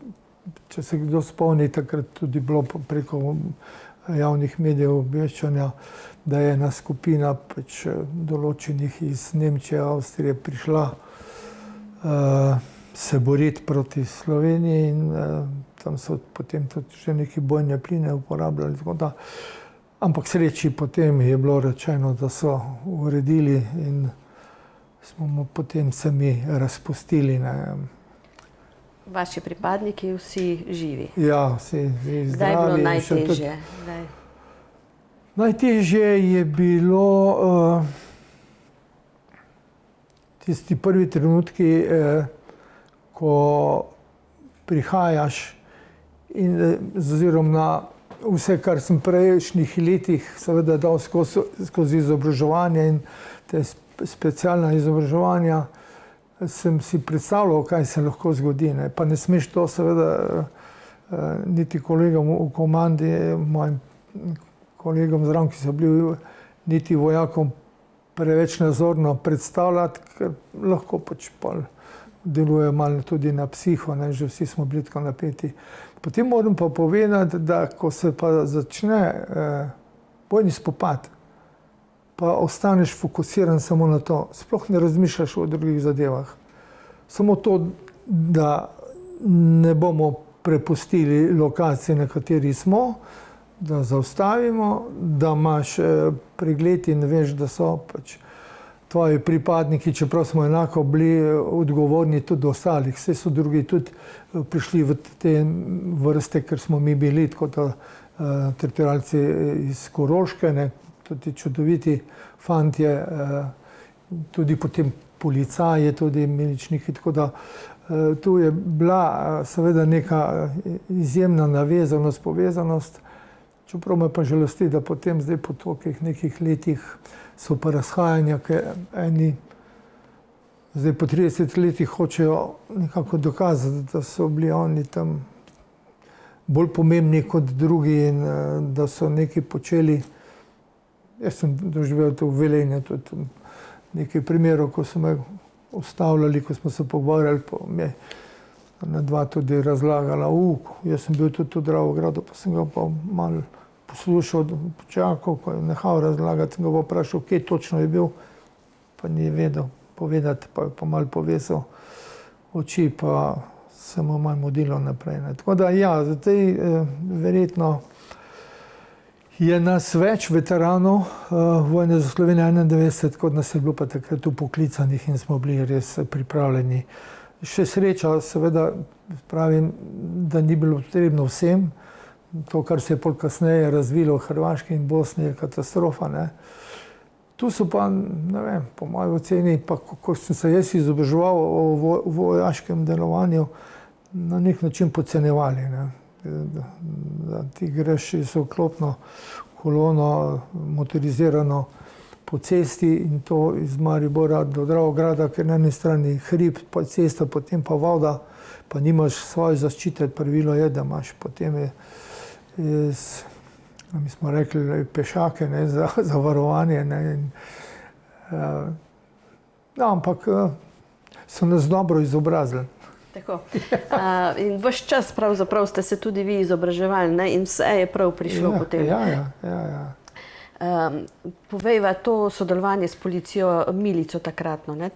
če se kdo spomni, takrat tudi bilo preko javnih medijev obveščanja, da je ena skupina pač določenih iz Nemčije, Avstrije prišla se boriti proti Sloveniji in tam so potem tudi že neke bojne pline uporabljali. Ampak sreči potem je bilo rečeno, da so uredili in smo potem se mi razpustili. Vaši pripadniki vsi živi? Ja, vsi zdravi. Kdaj je bilo najtežje? Najtežje je bilo tisti prvi trenutki, ko prihajaš in oziroma na vse, kar sem v prejšnjih letih seveda dal skozi izobraževanje in te specialna izobraževanja, sem si predstavljal, kaj se lahko zgodi. Pa ne smeš to seveda niti kolegom v komandi, mojim kolegom zraven, ki so bili, niti vojakom preveč nazorno predstavljati, ker lahko pač deluje malo tudi na psiho, že vsi smo bili tako napeti. Potem moram pa povedati, da ko se pa začne bojni spopad, pa ostaneš fokusiran samo na to, sploh ne razmišljaš o drugih zadevah. Samo to, da ne bomo prepustili lokacije, na kateri smo, da zaustavimo, da imaš pregled in veš, da so pač tvoji pripadniki, čeprav smo enako bili odgovorni tudi do ostalih. Vse so drugi tudi prišli v te vrste, ker smo mi bili, tako da teritorialci iz Koroške, tudi čudoviti fantje, tudi potem policaje, tudi miličniki, tako da Tu je bila seveda neka izjemna navezanost, povezanost, čeprav me pa žalosti, da potem zdaj po tolikih nekih letih so pa razhajanja, ker eni zdaj po 30 letih hočejo nekako dokazati, da so bili oni tam bolj pomembni kot drugi in da so nekaj počeli. Jaz sem doživel to v Velenju, tudi nekaj primerov, ko so me ustavljali, ko smo se pogovarjali, pa mi je na dva tudi razlagala, jaz sem bil tudi v Dravogradu, pa sem ga pa malo poslušal, počakal, ko je nehal razlagati, sem ga pa vprašal, kje točno je bil, pa ni vedel povedati, pa je pa malo povesel oči, pa se mu malo mudilo naprej. Tako da ja, zdaj verjetno je nas več veteranov vojne za Slovenijo 91, kot nas je bilo pa takrat upoklicanih in smo bili res pripravljeni. Še sreča, seveda pravim, da ni bilo potrebno vsem. To, kar se je pol kasneje razvilo v Hrvaški in Bosni, je katastrofa. Ne? Tu so pa, ne vem, po moji oceni, pa ko sem se jaz izobraževal o vojaškem delovanju, na nek način podcenjevali. Ne? Da ti greš z oklopno kolono, motorizirano po cesti in to iz Maribora do Dravograda, ker na eni strani hrib, pa cesta, potem pa voda, pa nimaš svoje zaščite, pravilo je, da imaš potem mi smo rekli, pešake, ne, za varovanje. Ne, ampak so nas dobro izobrazili. Tako. In vaš čas pravzaprav ste se tudi vi izobraževali, ne? In vse je prav prišlo potem. Ja. Povejva to sodelovanje s policijo Milico takratno. Ne?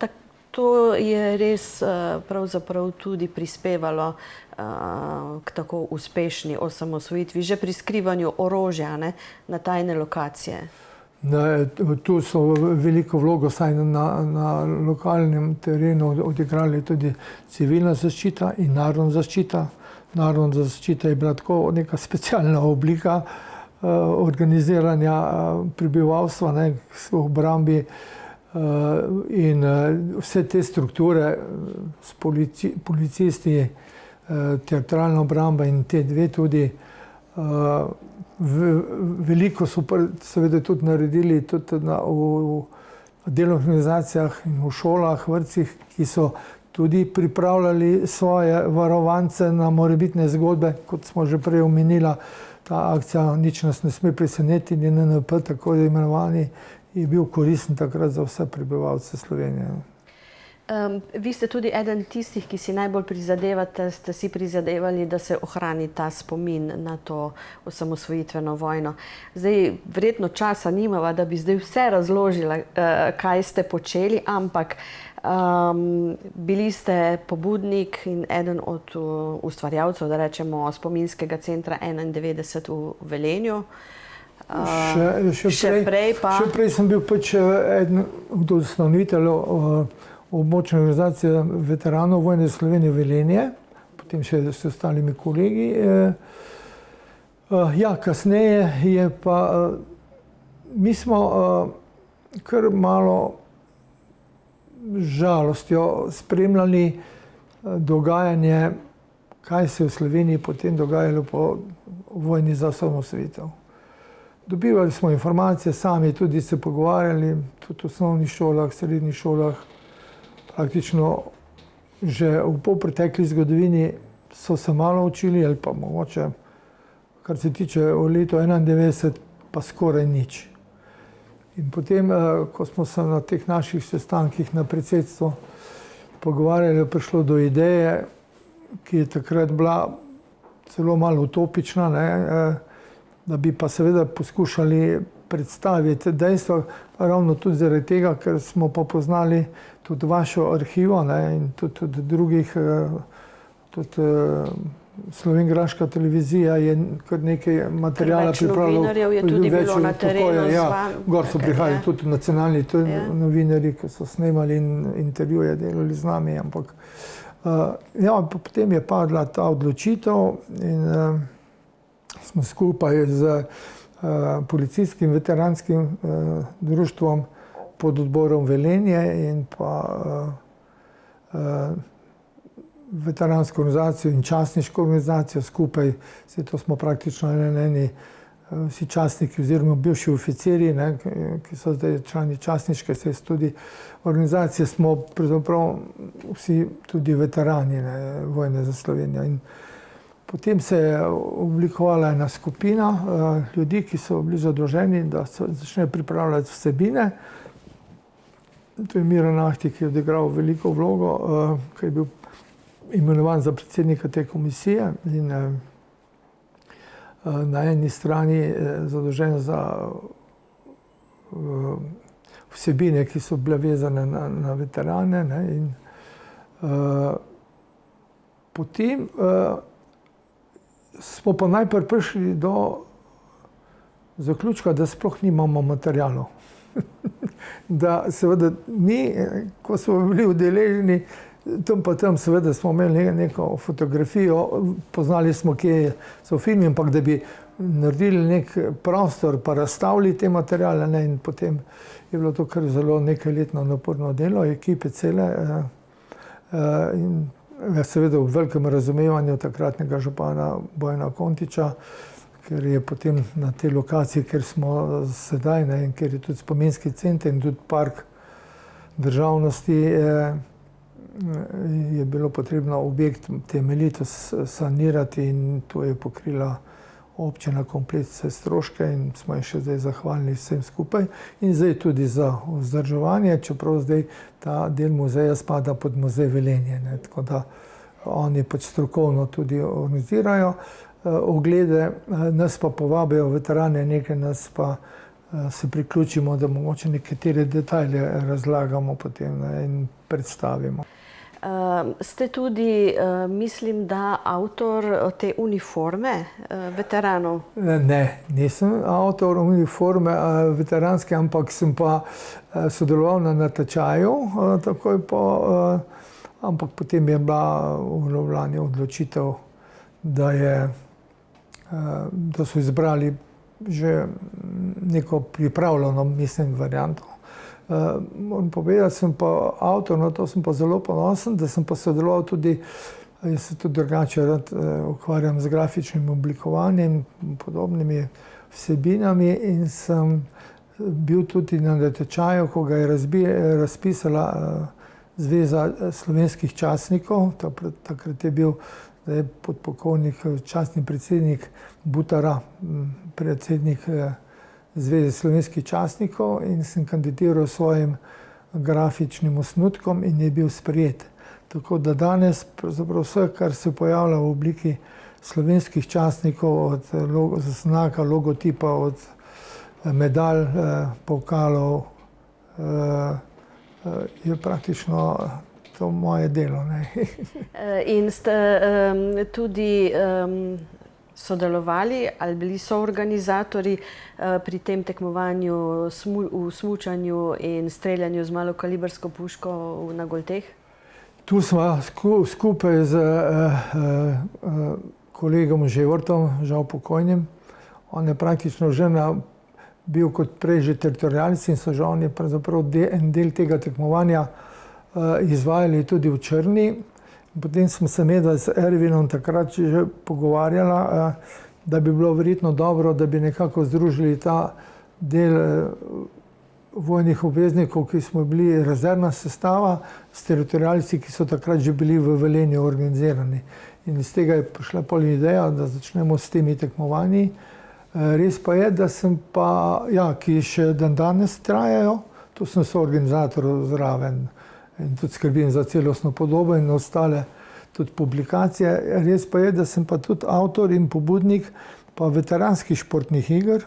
To je res pravzaprav tudi prispevalo k tako uspešni osamosvojitvi, že pri skrivanju orožja, ne? Na tajne lokacije. Tu so veliko vlogo saj na lokalnem terenu odigrali tudi civilna zaščita in narodna zaščita. Narodna zaščita je bila tako neka specialna oblika organiziranja prebivalstva, ne, v obrambi in vse te strukture s policisti, teritorialna obramba in te dve tudi. Veliko so seveda tudi naredili tudi v delovnih organizacijah in v šolah, vrtcih, ki so tudi pripravljali svoje varovance na morebitne zgodbe, kot smo že prej omenila. Ta akcija Nič nas ne sme presenetiti, NNP, tako imenovani, je bil koristen takrat za vse prebivalce Slovenije. Vi ste tudi eden tistih, ki si najbolj prizadevate, ste si prizadevali, da se ohrani ta spomin na to osamosvojitveno vojno. Zdaj, verjetno časa nimava, da bi zdaj vse razložila, kaj ste počeli, ampak bili ste pobudnik in eden od ustvarjalcev, da rečemo, spominskega centra 91 v Velenju. Še prej sem bil pač eden od ustanoviteljev območne organizacije veteranov vojne za Slovenijo Velenje, potem še s ostalimi kolegi. Ja, kasneje je pa, mi smo kar malo žalostjo spremljali dogajanje, kaj se je v Sloveniji potem dogajalo po vojni za osamosvojitev. Dobivali smo informacije, sami tudi se pogovarjali, tudi v osnovnih šolah, srednjih šolah. Praktično že v polpretekli zgodovini so se malo učili, ali pa mogoče, kar se tiče v letu 91, pa skoraj nič. In potem, ko smo se na teh naših sestankih na predsedstvu pogovarjali, je prišlo do ideje, ki je takrat bila celo malo utopična, ne, da bi pa seveda poskušali predstaviti dejstva, ravno tudi zaradi tega, ker smo pa poznali tudi vašo arhivo, ne, in tudi drugih, tudi Slovenjgraška televizija je kar nekaj materijala pripravila. Več novinarjev je tudi bilo na terenu z vami. Gor so prihajali tudi nacionalni novinarji, ki so snemali in intervjuje delali z nami, ampak potem je padla ta odločitev in smo skupaj z policijskim veteranskim društvom pod odborom Velenje in pa veteransko organizacijo in častniško organizacijo skupaj, vse to smo praktično eni vsi častniki oziroma bivši oficirji, ki so zdaj člani častniške tudi organizacije, smo pravzaprav vsi tudi veterani vojne za Slovenijo. In potem se je oblikovala ena skupina ljudi, ki so bili zadolženi, da se začnejo pripravljati vsebine. To je Miran Ahti, ki je odigral veliko vlogo, ki je bil imenovan za predsednika te komisije in na eni strani zadolžen za vsebine, ki so bile vezane na veterane. In potem smo pa najprej prišli do zaključka, da sploh nimamo materialov. Da seveda mi, ko smo bili udeleženi, tam pa tam seveda smo imeli neko fotografijo, poznali smo, kje so filmi, ampak da bi naredili nek prostor pa razstavili te materiale, in potem je bilo to kar zelo nekajletno naporno delo ekipe cele in seveda v velikem razumevanju takratnega župana Bojana Kontiča, ker je potem na tej lokaciji, kjer smo sedaj, in kjer je tudi spominski center in tudi park državnosti, je bilo potrebno objekt temeljito sanirati in to je pokrila občina komplet vse stroške in smo jim še zdaj zahvalni vsem skupaj. In zdaj tudi za vzdrževanje, čeprav zdaj ta del muzeja spada pod muzej Velenje, tako da oni pač strokovno tudi organizirajo oglede, nas pa povabijo veterane, nekaj nas pa se priključimo, da mogoče nekatere detajle razlagamo potem in predstavimo. Ste tudi, mislim, da avtor te uniforme veteranov? Ne, nisem avtor uniforme veteranske, ampak sem pa sodeloval na natečaju, takoj po, ampak potem je bila v Ljubljani odločitev, da so izbrali že neko pripravljeno, mislim, varianto. Moram povedati, sem pa avtor, na to sem pa zelo ponosen, da sem pa sodeloval tudi, jaz se tudi drugače rad ukvarjam z grafičnim oblikovanjem, podobnimi vsebinami in sem bil tudi na natečaju, ko ga je razpisala Zveza slovenskih častnikov, takrat je bil podpolkovnik, častni predsednik Butara, predsednik Zveze slovenskih častnikov in sem kandidiral s svojim grafičnim osnutkom in je bil sprejet. Tako da danes pravzaprav vse, kar se pojavlja v obliki slovenskih častnikov, od znaka, logotipa, od medalj, pokalov, je praktično to moje delo. In ste tudi sodelovali ali bili soorganizatorji pri tem tekmovanju v smučanju in streljanju z malokalibrsko puško na Golteh? Tu smo skupaj z kolegom Ževrtom, žal pokojnim. On je praktično že bil kot prej že teritorialec in so že oni pravzaprav en del tega tekmovanja izvajali tudi v Črni. Potem smo se medaj z Ervinom takrat že pogovarjala, da bi bilo verjetno dobro, da bi nekako združili ta del vojnih obveznikov, ki smo bili rezervna sestava, s teritorialci, ki so takrat že bili v Velenju organizirani. In iz tega je prišla pol ideja, da začnemo s temi tekmovanji. Res pa je, da sem pa, ki še dan danes trajajo, tu sem soorganizator zraven in tudi skrbim za celostno podobo in ostale tudi publikacije. Res pa je, da sem pa tudi avtor in pobudnik pa veteranskih športnih iger.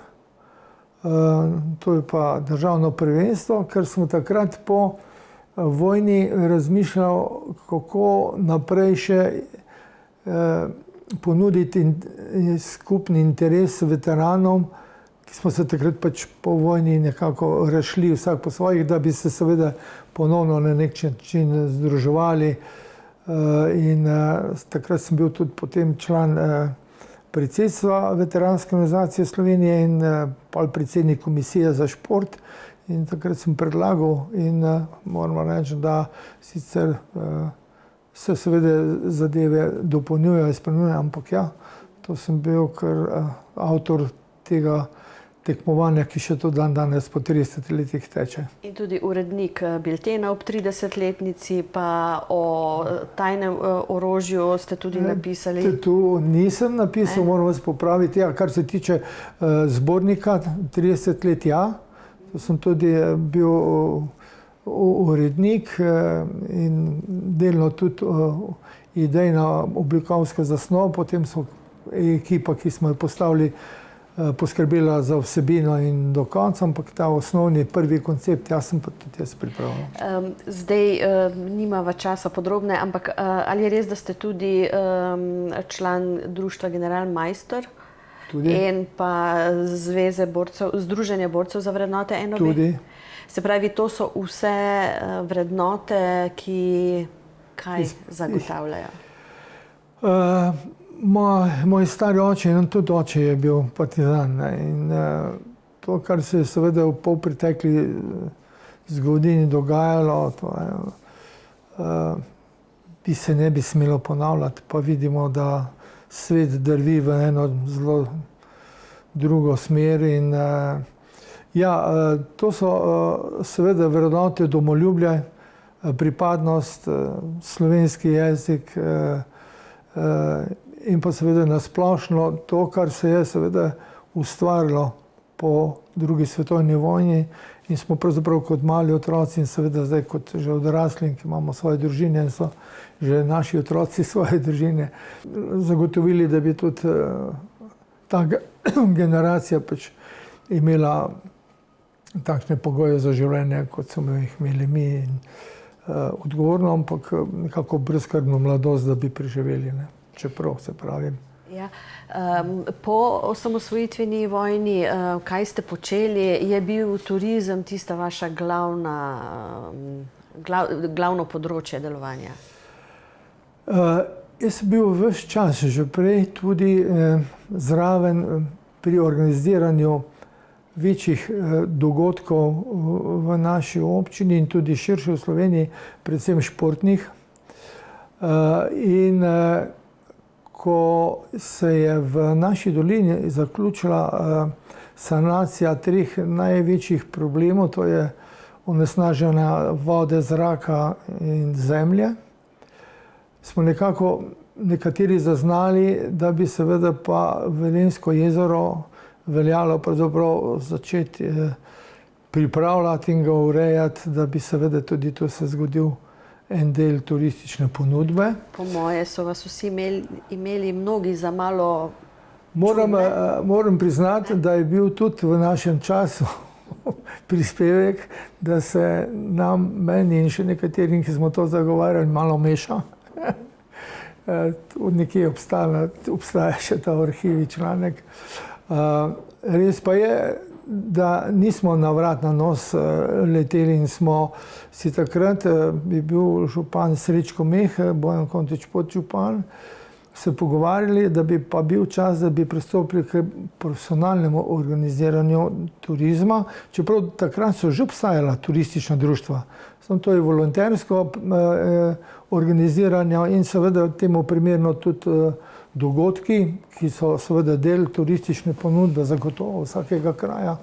To je pa državno prvenstvo, ker smo takrat po vojni razmišljali, kako naprej še ponuditi skupni interes veteranom, ki smo se takrat pač po vojni nekako razšli vsak po svojih, da bi se seveda ponovno na nek način združevali. In takrat sem bil tudi potem član predsedstva Veteranske organizacije Slovenije in predsednik komisije za šport. In takrat sem predlagal in moram reči, da sicer se seveda zadeve dopolnjujejo, spreminjajo, ampak ja, to sem bil kar avtor tega tekmovanja, ki še to danes po 30 letih teče. In tudi urednik biltena ob 30-letnici, pa o tajnem orožju ste tudi napisali. Tu nisem napisal, moram vas popraviti. Ja, kar se tiče zbornika 30 let, ja. To sem tudi bil urednik in delno tudi idejna oblikovska zasnova, potem so ekipa, ki smo jo postavili, poskrbela za vsebino in do konca, ampak ta osnovni prvi koncept, jaz sem pa tudi jaz pripravil. Zdaj nimava časa podrobne, ampak ali je res, da ste tudi član društva Generalmajster in pa Združenja borcev za vrednote NOB? Tudi. Se pravi, to so vse vrednote, ki kaj zagotavljajo? Moj stari oče in tudi oče je bil partizan. In to, kar se je seveda v polpretekli zgodovini dogajalo, bi se ne bi smelo ponavljati. Pa vidimo, da svet drvi v eno zelo drugo smer. In ja, to so seveda vrednote domoljubja, pripadnost, slovenski jezik, in pa seveda nasplošno to, kar se je seveda ustvarilo po drugi svetovni vojni in smo pravzaprav kot mali otroci in seveda zdaj kot že odrasli, ki imamo svoje družine in so že naši otroci svoje družine, zagotovili, da bi tudi ta generacija pač imela takšne pogoje za življenje, kot smo jih imeli mi, in odgovorno, ampak nekako brezskrbno mladost, da bi preživeli, ne? Čeprav se pravim. Ja. Po osamosvojitveni vojni, kaj ste počeli? Je bil turizem tista vaša glavno področje delovanja? Jaz sem bil ves čas že prej tudi zraven pri organiziranju večjih dogodkov v naši občini in tudi širše v Sloveniji, predvsem športnih. In ko se je v naši dolini zaključila sanacija treh največjih problemov, to je onesnaženja vode, zraka in zemlje, smo nekateri zaznali, da bi seveda pa Velenjsko jezero veljalo pravzaprav začeti pripravljati in ga urejati, da bi seveda tudi tu se zgodil en del turistične ponudbe. Po moje so vas vsi imeli mnogi za malo čudne. Moram priznati, da je bil tudi v našem času prispevek, da se nam, meni in še nekaterim, ki smo to zagovarjali, malo meša. Nekje obstaja še ta arhivi članek. Res pa je, da nismo na vrat na nos leteli in smo si takrat, bi bil župan Srečko Meh, Bojan Kontič podžupan, se pogovarjali, da bi pa bil čas, da bi pristopili k profesionalnemu organiziranju turizma, čeprav takrat so že obstajala turistična društva. Samo to je volontersko organiziranje in seveda temu primerno tudi dogodki, ki so seveda del turistične ponudbe zagotovo vsakega kraja.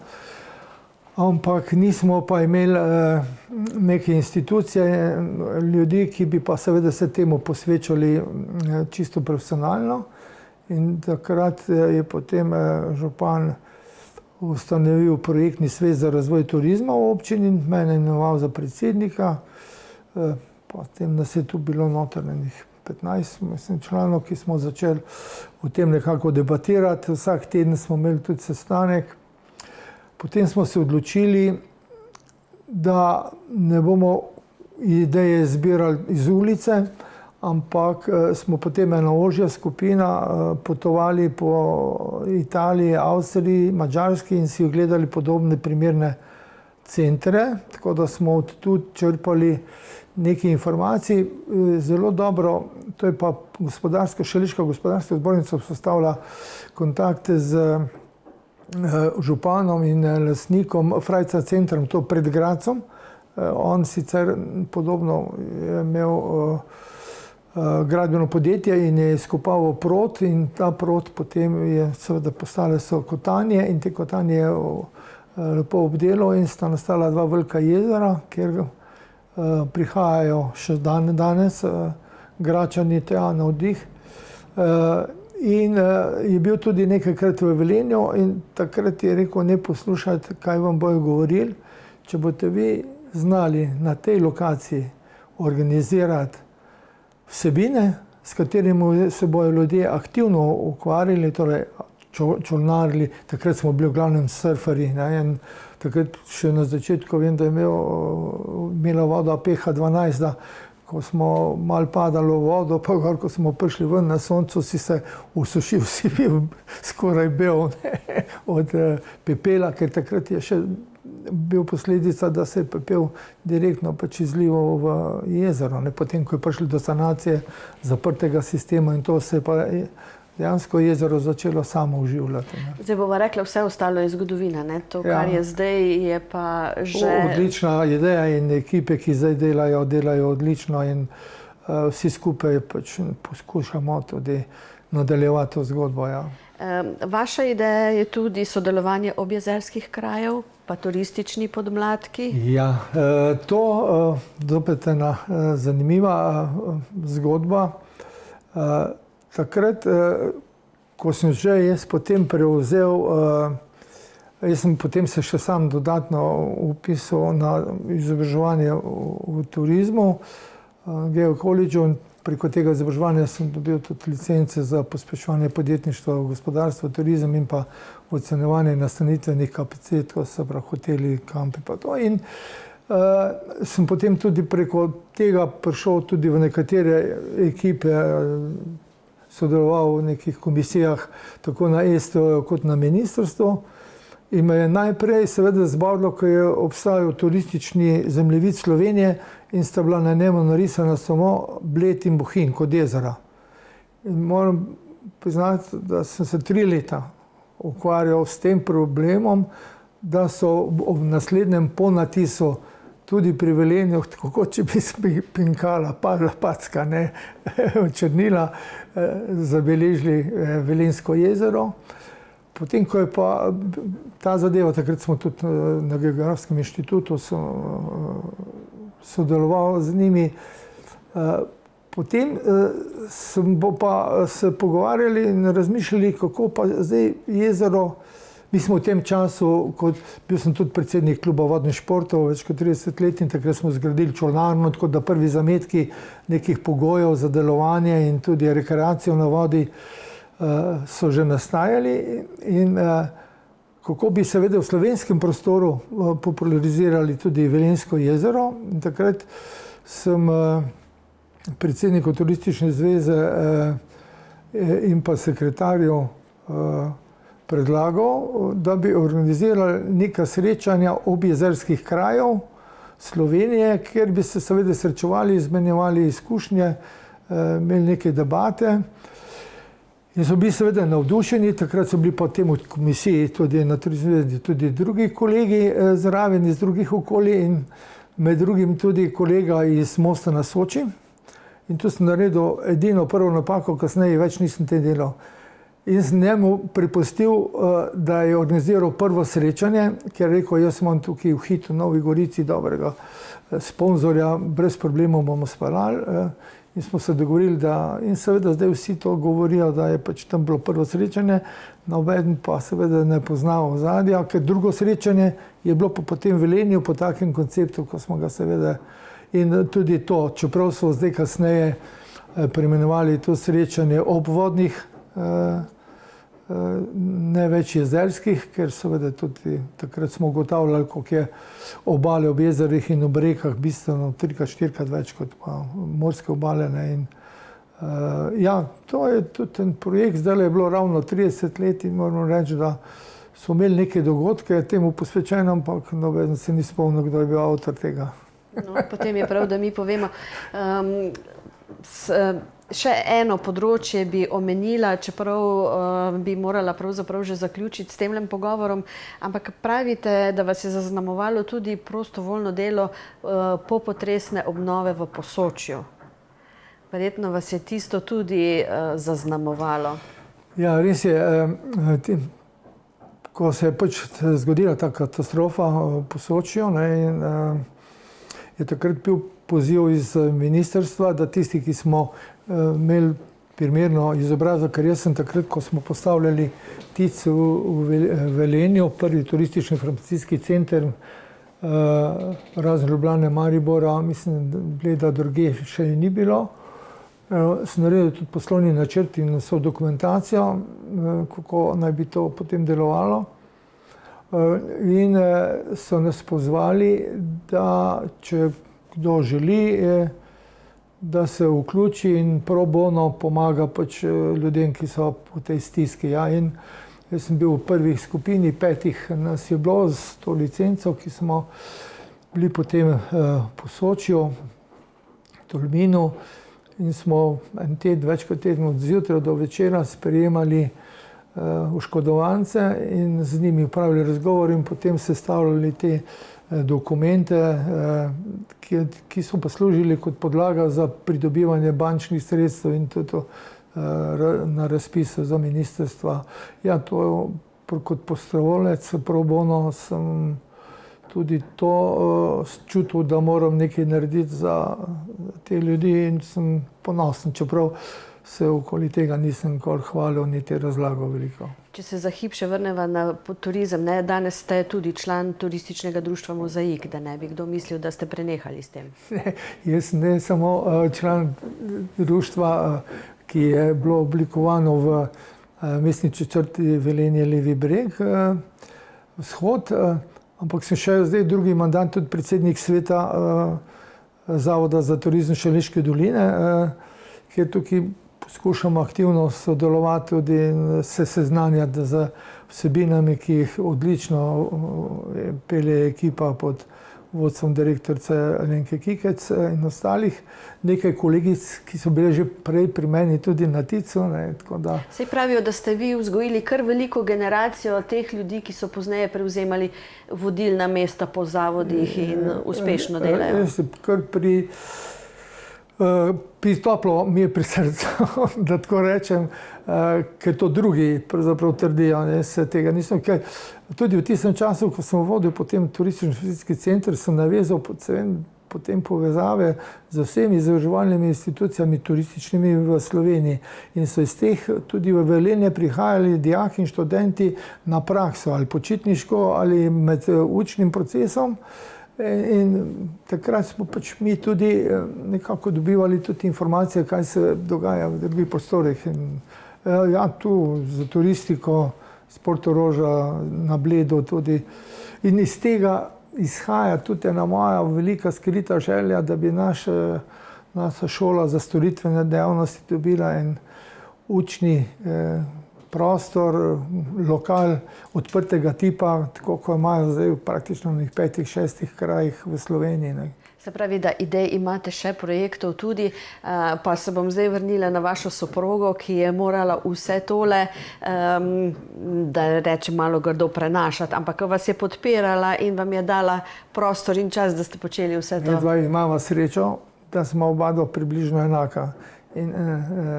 Ampak nismo pa imeli neke institucije, ljudi, ki bi pa seveda se temu posvečali čisto profesionalno. In takrat je potem župan ustanovil projektni svet za razvoj turizma v občini in mene imenoval za predsednika. Potem nas je tu bilo notrnih 15 članov, ki smo začeli o tem nekako debatirati. Vsak teden smo imeli tudi sestanek. Potem smo se odločili, da ne bomo ideje zbirali iz ulice, ampak smo potem ena ožja skupina potovali po Italiji, Avstriji, Madžarski in si ogledali podobne primerne centre, tako da smo od tu črpali nekaj informacij. Zelo dobro, to je pa Šaleška gospodarska zbornica vzpostavila kontakte z županom in lastnikom Frajca centrom, to pred Gradcem. On sicer podobno je imel gradbeno podjetje in je izkopal prod in ta prod potem je seveda postale so kotanje in te kotanje je lepo obdelal in sta nastala dva velika jezera, kjer prihajajo še danes Gračani tja na oddih. In je bil tudi nekajkrat v Velenju in takrat je rekel, ne poslušajte, kaj vam bojo govorili. Če boste vi znali na tej lokaciji organizirati vsebine, s katerimi se bojo ljudje aktivno ukvarjali, torej čolnarili, takrat smo bili v glavnem surferji. Takrat še na začetku vem, da je imela voda pH 12, da ko smo malo padali v vodo, pa ko smo prišli ven na soncu, si se usušil, si bil skoraj bel od pepela, ker takrat je še bil posledica, da se je pepel direktno izlival v jezero. Potem, ko je prišli do sanacije zaprtega sistema in to se je pa dejansko jezero začelo samo oživljati. Zdaj bova rekla, vse ostalo je zgodovina, ne? To, kar je zdaj, je pa že... Odlična ideja in ekipe, ki zdaj delajo odlično in vsi skupaj poskušamo tudi nadaljevati to zgodbo. Ja. Vaša ideja je tudi sodelovanje objezerskih krajev, pa turistični podmladki. Ja, to zopet ena zanimiva zgodba. Takrat, ko sem že jaz potem prevzel, jaz sem potem se še sam dodatno upisal na izobraževanje v turizmu, Geo Collegeu, in preko tega izobraževanja sem dobil tudi licence za pospeševanje podjetništva v gospodarstvo, turizem in pa ocenjevanje nastanitvenih kapacitet, ko so prav hoteli, kampi pa to. In sem potem tudi preko tega prišel tudi v nekatere ekipe, sodeloval v nekih komisijah, tako na STO kot na ministrstvu. In me je najprej seveda zbavilo, ko je obstajal turistični zemljevid Slovenije in sta bila na njemu narisana samo Bled in Bohinj kot jezera. In moram priznati, da sem se 3 leta ukvarjal s tem problemom, da so ob naslednjem ponatisu tudi pri Velenju, tako če bi pinkala, padla packa, črnila, zabeležili Velenjsko jezero. Potem, ko je pa ta zadeva, takrat smo tudi na Geografskem inštitutu sodeloval z njimi, potem smo pa se pogovarjali in razmišljali, kako pa zdaj jezero. Mi smo v tem času, bil sem tudi predsednik kluba vodnih športov več kot 30 let in takrat smo zgradili čolnarno, tako da prvi zametki nekih pogojev za delovanje in tudi rekreacijo na vodi so že nastajali. In kako bi seveda v slovenskem prostoru popularizirali tudi Velenjsko jezero. In takrat sem predsedniku Turistične zveze in pa sekretarju predlagal, da bi organizirali neka srečanja objezerskih krajev Slovenije, kjer bi se seveda srečevali, izmenjevali izkušnje, imeli neke debate. In so bili seveda navdušeni, takrat so bili pa v tem komisiji tudi drugi kolegi zraven iz drugih okolij in med drugim tudi kolega iz Mosta na Soči. In tu sem naredil edino prvo napako, kasneje več nisem te delal. In sem njemu pripustil, da je organiziral prvo srečanje, ker je rekel, jaz imam tukaj v Hitu Novi Gorici dobrega sponzorja, brez problemov bomo speljali. In smo se dogovorili, in seveda zdaj vsi to govorijo, da je pač tam bilo prvo srečanje, nobeden pa seveda ne pozna ozadja, ker drugo srečanje je bilo pa potem v Velenju po takem konceptu, ko smo ga seveda in tudi to, čeprav so zdaj kasneje preimenovali to srečanje obvodnih, ne več jezerskih, ker seveda tudi takrat smo ugotavljali, koliko je obale ob jezerih in ob rekah bistveno 3-4krat več kot pa morske obale. In ja, to je tudi en projekt, zdaj je bilo ravno 30 let in moramo reči, da so imeli neke dogodke temu posvečene, ampak nobeden se ni spomnil, kdo je bil avtor tega. No, potem je prav, da mi povemo. Še eno področje bi omenila, čeprav bi morala pravzaprav že zaključiti s temle pogovorom, ampak pravite, da vas je zaznamovalo tudi prostovoljno delo popotresne obnove v Posočju. Verjetno vas je tisto tudi zaznamovalo. Ja, res je. Ko se je pač zgodila ta katastrofa po Sočiju, je takrat bil poziv iz ministrstva, da tisti, ki smo imeli primerno izobrazbo, ker jaz sem takrat, ko smo postavljali TIC v Velenju, prvi turistični informacijski center, razen Ljubljane, Maribora, mislim, da drugje še ni bilo. Sem naredil tudi poslovni načrt in vso dokumentacijo, kako naj bi to potem delovalo. In so nas pozvali, da če kdo želi, da se vključi in pro bono pomaga pač ljudem, ki so v tej stiski. Ja, in jaz sem bil v prvi skupini, 5 nas je bilo z to licenco, ki smo bili potem po Sočiju, Tolminu, in smo več kot teden od zjutraj do večera sprejemali oškodovance in z njimi upravili razgovor in potem sestavljali te dokumente, ki so pa služili kot podlaga za pridobivanje bančnih sredstev in tudi na razpisu za ministrstva. Ja, to kot prostovoljec pro bono sem tudi to čutil, da moram nekaj narediti za te ljudi in sem ponosen, čeprav se okoli tega nisem nikoli hvalil, niti razlagal veliko. Če se za hip še vrneva na turizem, danes ste tudi član turističnega društva Mozaik, da ne bi kdo mislil, da ste prenehali s tem. Ne, jaz ne samo član društva, ki je bilo oblikovano v mestni četrti Velenje Levi breg, vzhod, ampak sem še zdaj drugi mandat tudi predsednik sveta Zavoda za turizem Šaleške doline, kjer tukaj poskušamo aktivno sodelovati tudi in se seznanjati z vsebinami, ki jih odlično pelje ekipa pod vodstvom direktorice Alenke Kikec in ostalih. Nekaj kolegic, ki so bile že prej pri meni tudi na TIC-u. Saj pravijo, da ste vi vzgojili kar veliko generacijo teh ljudi, ki so pozneje prevzemali vodilna mesta po zavodih in uspešno delajo. Kar toplo mi je pri srcu, da tako rečem, ker to drugi pravzaprav trdijo, se tega nisem. Tudi v tistem času, ko sem vodil potem turistični informacijski center, sem navezal potem povezave z vsemi izobraževalnimi institucijami turističnimi v Sloveniji. In so iz teh tudi v Velenje prihajali dijaki in študenti na prakso, ali počitniško, ali med učnim procesom. In takrat smo pač mi tudi nekako dobivali tudi informacije, kaj se dogaja v drugih prostorih. Ja, tu za turistiko, s Portoroža na Bledu tudi. In iz tega izhaja tudi ena moja velika skrita želja, da bi naša šola za storitvene dejavnosti dobila en učni prostor, lokal odprtega tipa, tako kot imajo zdaj praktično v 5-6 krajih v Sloveniji. Se pravi, da idej imate še projektov tudi, pa se bom zdaj vrnila na vašo soprogo, ki je morala vse tole, da rečem malo grdo, prenašati, ampak vas je podpirala in vam je dala prostor in čas, da ste počeli vse to. Dva imamo srečo, da smo oba približno enaka. In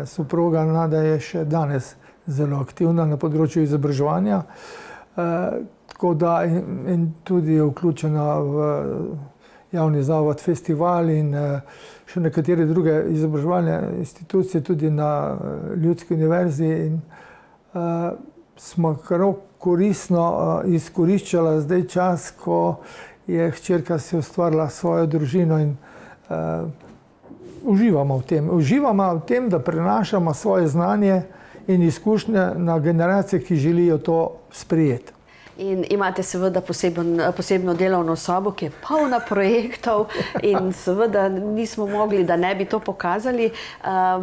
soproga Nada je še danes zelo aktivna na področju izobraževanja, tako da in tudi je vključena v javni zavod Festival in še nekatere druge izobraževalne institucije, tudi na Ljudski univerzi. In smo kar koristno izkoriščala zdaj čas, ko je hčerka si ustvarila svojo družino in uživamo v tem. Uživamo v tem, da prenašamo svoje znanje in izkušnje na generacije, ki želijo to sprejeti. In imate seveda posebno delovno sobo, ki je polna projektov in seveda nismo mogli, da ne bi to pokazali.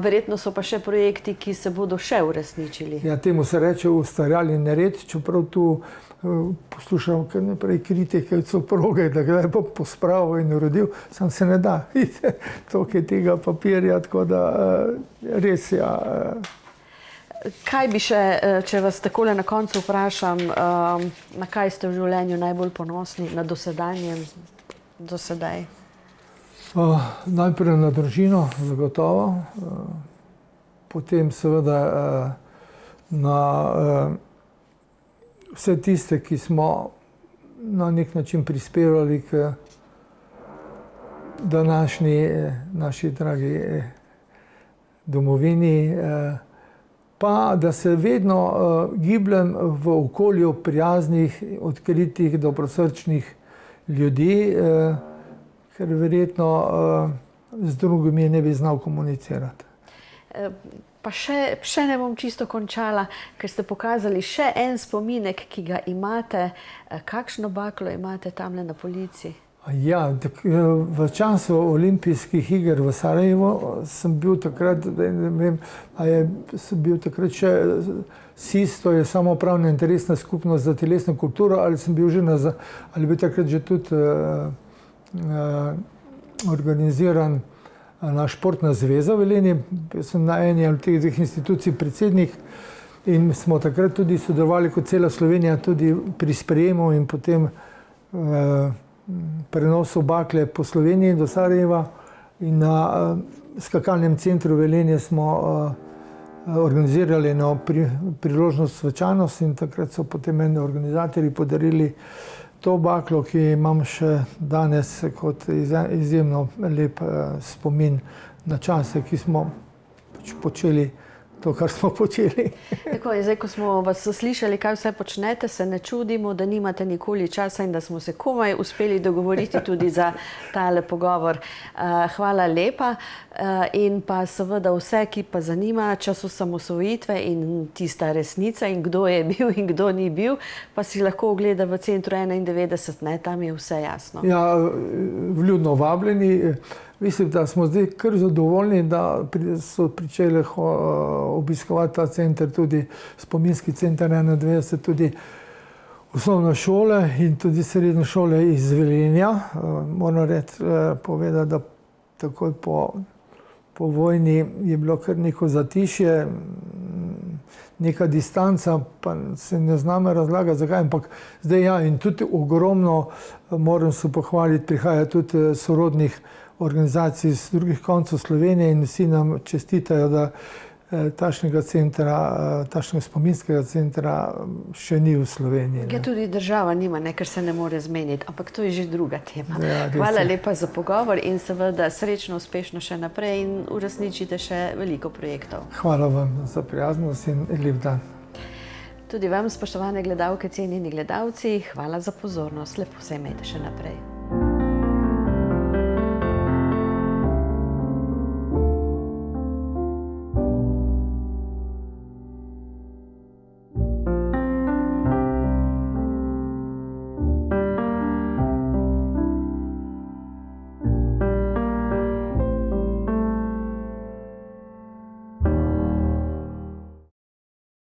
Verjetno so pa še projekti, ki se bodo še uresničili. Ja, temu se reče ustvarjalni nered, čeprav tu poslušam kar naprej kritike od soproge, da ga je pospravil in uredil, sam se ne da. Toliko je tega papirja, tako da res ja. Kaj bi še, če vas takole na koncu vprašam, na kaj ste v življenju najbolj ponosni, na dosedanjem, do sedaj? Najprej na družino, zagotovo, potem seveda na vse tiste, ki smo na nek način prispevali k današnji naši dragi domovini, pa da se vedno gibljem v okolju prijaznih, odkritih, dobrosrčnih ljudi, ker verjetno z drugimi ne bi znal komunicirati. Pa še ne bom čisto končala, ker ste pokazali še en spominek, ki ga imate. Kakšno baklo imate tamle na polici? Ja, v času olimpijskih iger v Sarajevu sem bil takrat, ne vem, sem bil takrat še SIS, to je samoupravna interesna skupnost za telesno kulturo, ali sem bil že ali bil takrat že tudi organiziran na Športna zveza v Velenju. Sem na eni od teh institucij predsednik in smo takrat tudi sodelovali kot cela Slovenija tudi pri sprejemu in potem prenosu bakle po Sloveniji do Sarajeva. In na skakalnem centru Velenje smo organizirali eno priložnost svečanost in takrat so potem meni organizatorji podarili to baklo, ki imam še danes kot izjemno lep spomin na čase, ki smo počeli to, kar smo počeli. Tako je, zdaj, ko smo vas slišali, kaj vse počnete, se ne čudimo, da nimate nikoli časa in da smo se komaj uspeli dogovoriti tudi za tale pogovor. Hvala lepa in pa seveda vse, ki pa zanima čas osamosvojitve in tista resnica in kdo je bil in kdo ni bil, pa si lahko ogleda v Centru 91, ne, tam je vse jasno. Ja, vljudno vabljeni. Mislim, da smo zdaj kar zadovoljni, da so pričeli obiskovati ta center, tudi spominski center 91, tudi osnovne šole in tudi srednje šole iz Velenja. Moram reči, povedati, da takoj po vojni je bilo kar neko zatišje, neka distanca, pa se ne znam razlagati, zakaj, ampak zdaj ja, in tudi ogromno, moram se pohvaliti, prihaja tudi sorodnih organizacij iz drugih koncev Slovenije in vsi nam čestitajo, da takšnega centra, takšnega spominskega centra še ni v Sloveniji. Ja, tudi država nima, ne, ker se ne more zmeniti, ampak to je že druga tema. Ja, hvala lepa za pogovor in seveda srečno, uspešno še naprej in uresničite še veliko projektov. Hvala vam za prijaznost in lep dan. Tudi vam, spoštovane gledalke, cenjeni gledalci, hvala za pozornost. Lepo se imejte še naprej.